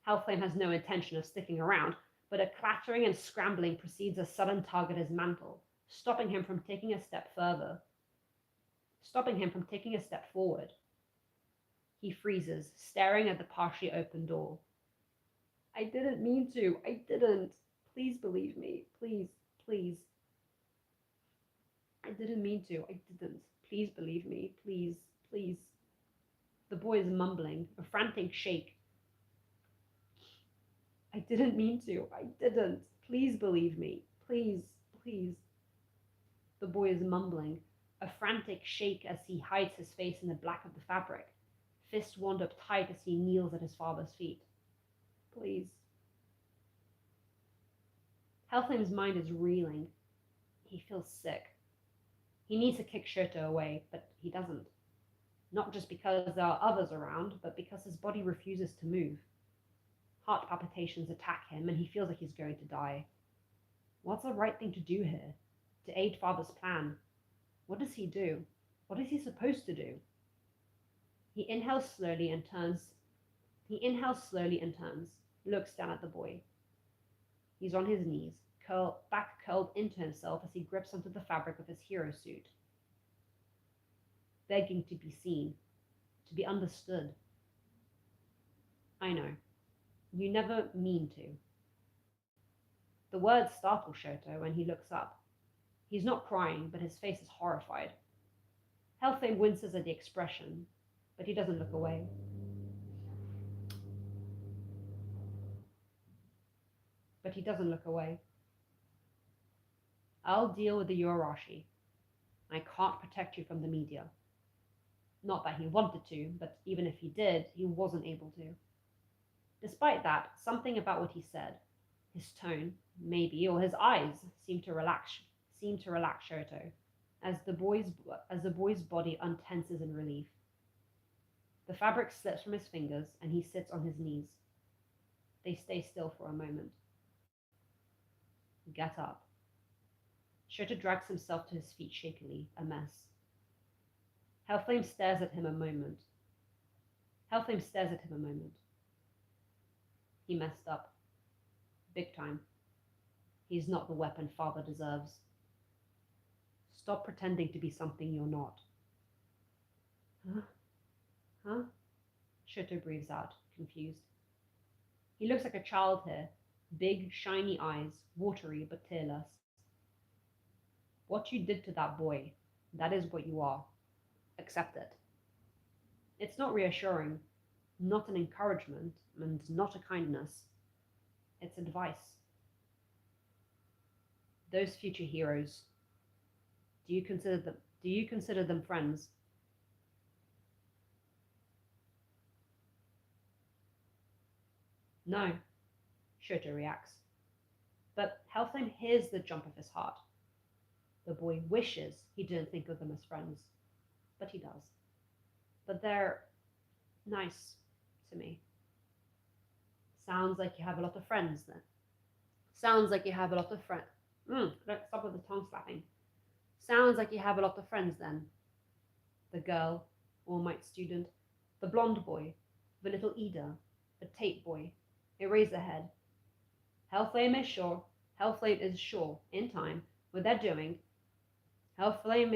Hellflame has no intention of sticking around, but a clattering and scrambling precedes a sudden tug at his mantle, stopping him from taking a step further. Stopping him from taking a step forward. He freezes, staring at the partially open door. I didn't mean to. I didn't. Please believe me. Please, please. I didn't mean to. I didn't. Please believe me. Please, please. The boy is mumbling, a frantic shake. I didn't mean to. I didn't. Please believe me. Please, please. The boy is mumbling, a frantic shake as he hides his face in the black of the fabric, fists wound up tight as he kneels at his father's feet. Please. Hellflame's mind is reeling. He feels sick. He needs to kick Shoto away, but he doesn't. Not just because there are others around, but because his body refuses to move. Heart palpitations attack him, and he feels like he's going to die. What's the right thing to do here? To aid Father's plan? What does he do? What is he supposed to do? He inhales slowly and turns, looks down at the boy. He's on his knees, back curled into himself as he grips onto the fabric of his hero suit. Begging to be seen, to be understood. I know. You never mean to. The words startle Shoto when he looks up. He's not crying, but his face is horrified. Hellflame winces at the expression, but he doesn't look away. I'll deal with the Yorashi. I can't protect you from the media. Not that he wanted to, but even if he did, he wasn't able to. Despite that, something about what he said, his tone, maybe, or his eyes, seemed to relax Shoto, as the boy's body untenses in relief. The fabric slips from his fingers, and he sits on his knees. They stay still for a moment. Get up. Shoto drags himself to his feet shakily, a mess. Hellflame stares at him a moment. He messed up. Big time. He's not the weapon Father deserves. Stop pretending to be something you're not. Huh? Shoto breathes out, confused. He looks like a child here. Big, shiny eyes, watery but tearless. What you did to that boy, That is what you are. Accept it. It's not reassuring, not an encouragement, and not a kindness. It's advice. Those future heroes, do you consider them friends? No, Shoto reacts. But Helflame hears the jump of his heart. The boy wishes he didn't think of them as friends, but he does. But they're nice to me. Sounds like you have a lot of friends then. Sounds like you have a lot of friends. Let's stop with the tongue slapping. Sounds like you have a lot of friends then. The girl, All Might student, the blonde boy, the little Ida, the tape boy, Eraserhead. Hellflame is sure, in time, what they're doing. Hellflame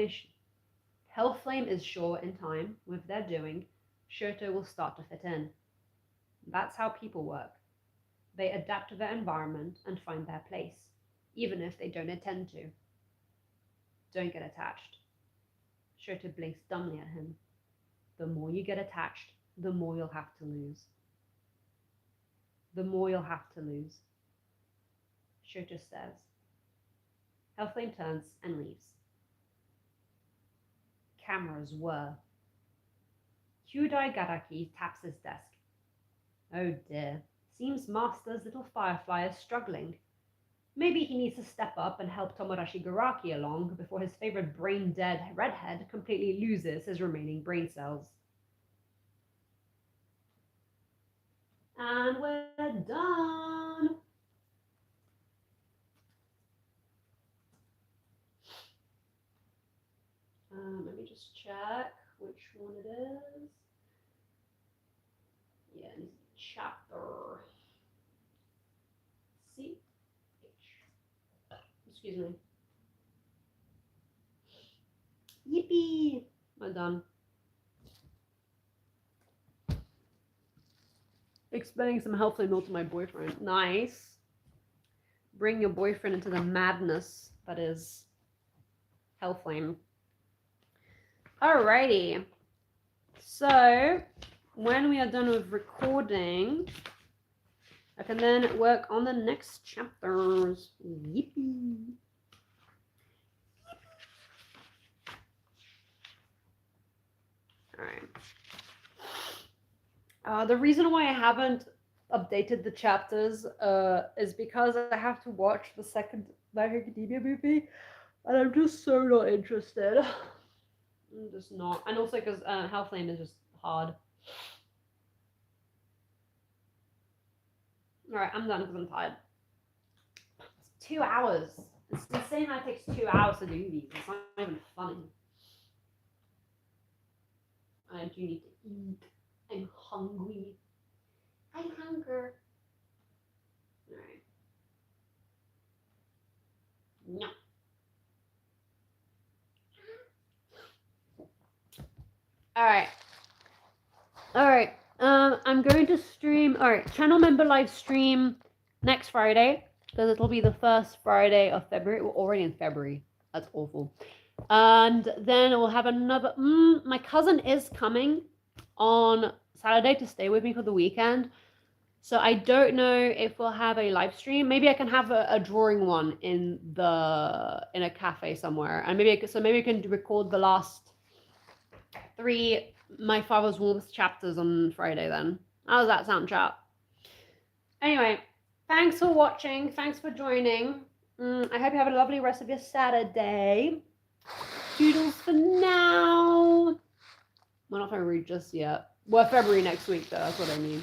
is sure in time, with their doing, Shoto will start to fit in. That's how people work. They adapt to their environment and find their place, even if they don't intend to. Don't get attached. Shoto blinks dumbly at him. The more you get attached, the more you'll have to lose. The more you'll have to lose. Shoto stares. Hellflame turns and leaves. Cameras whir. Kyudai Garaki taps his desk. Oh dear, seems Master's little firefly is struggling. Maybe he needs to step up and help Tomodachi Garaki along before his favorite brain-dead redhead completely loses his remaining brain cells. And we're done! Let me just check which one it is. Yeah, chapter CH. Excuse me. Yippee! I'm done. Explaining some Hellflame milk to my boyfriend. Nice. Bring your boyfriend into the madness that is Hellflame. Alrighty. So, when we are done with recording, I can then work on the next chapters. Yippee. Alright. The reason why I haven't updated the chapters is because I have to watch the second My Hero Academia movie, and I'm just so not interested. I'm just not. And also because Hellflame is just hard. Alright, I'm done because I'm tired. It's 2 hours. It's insane that it takes 2 hours to do these. It's not even funny. I do need to eat. I'm hungry. I hunger. Alright. No. Alright. I'm going to stream. Alright, channel member live stream next Friday, because it'll be the first Friday of February. We're already in February. That's awful. And then we'll have another. My cousin is coming on Saturday to stay with me for the weekend. So I don't know if we'll have a live stream. Maybe I can have a drawing one in a cafe somewhere, and maybe I can record the last 3 My Father's Warmth chapters on Friday then. How does that sound, chat? Anyway, thanks for watching. Thanks for joining. I hope you have a lovely rest of your Saturday. Doodles for now. We're not February just yet. Well, February next week, though. That's what I mean.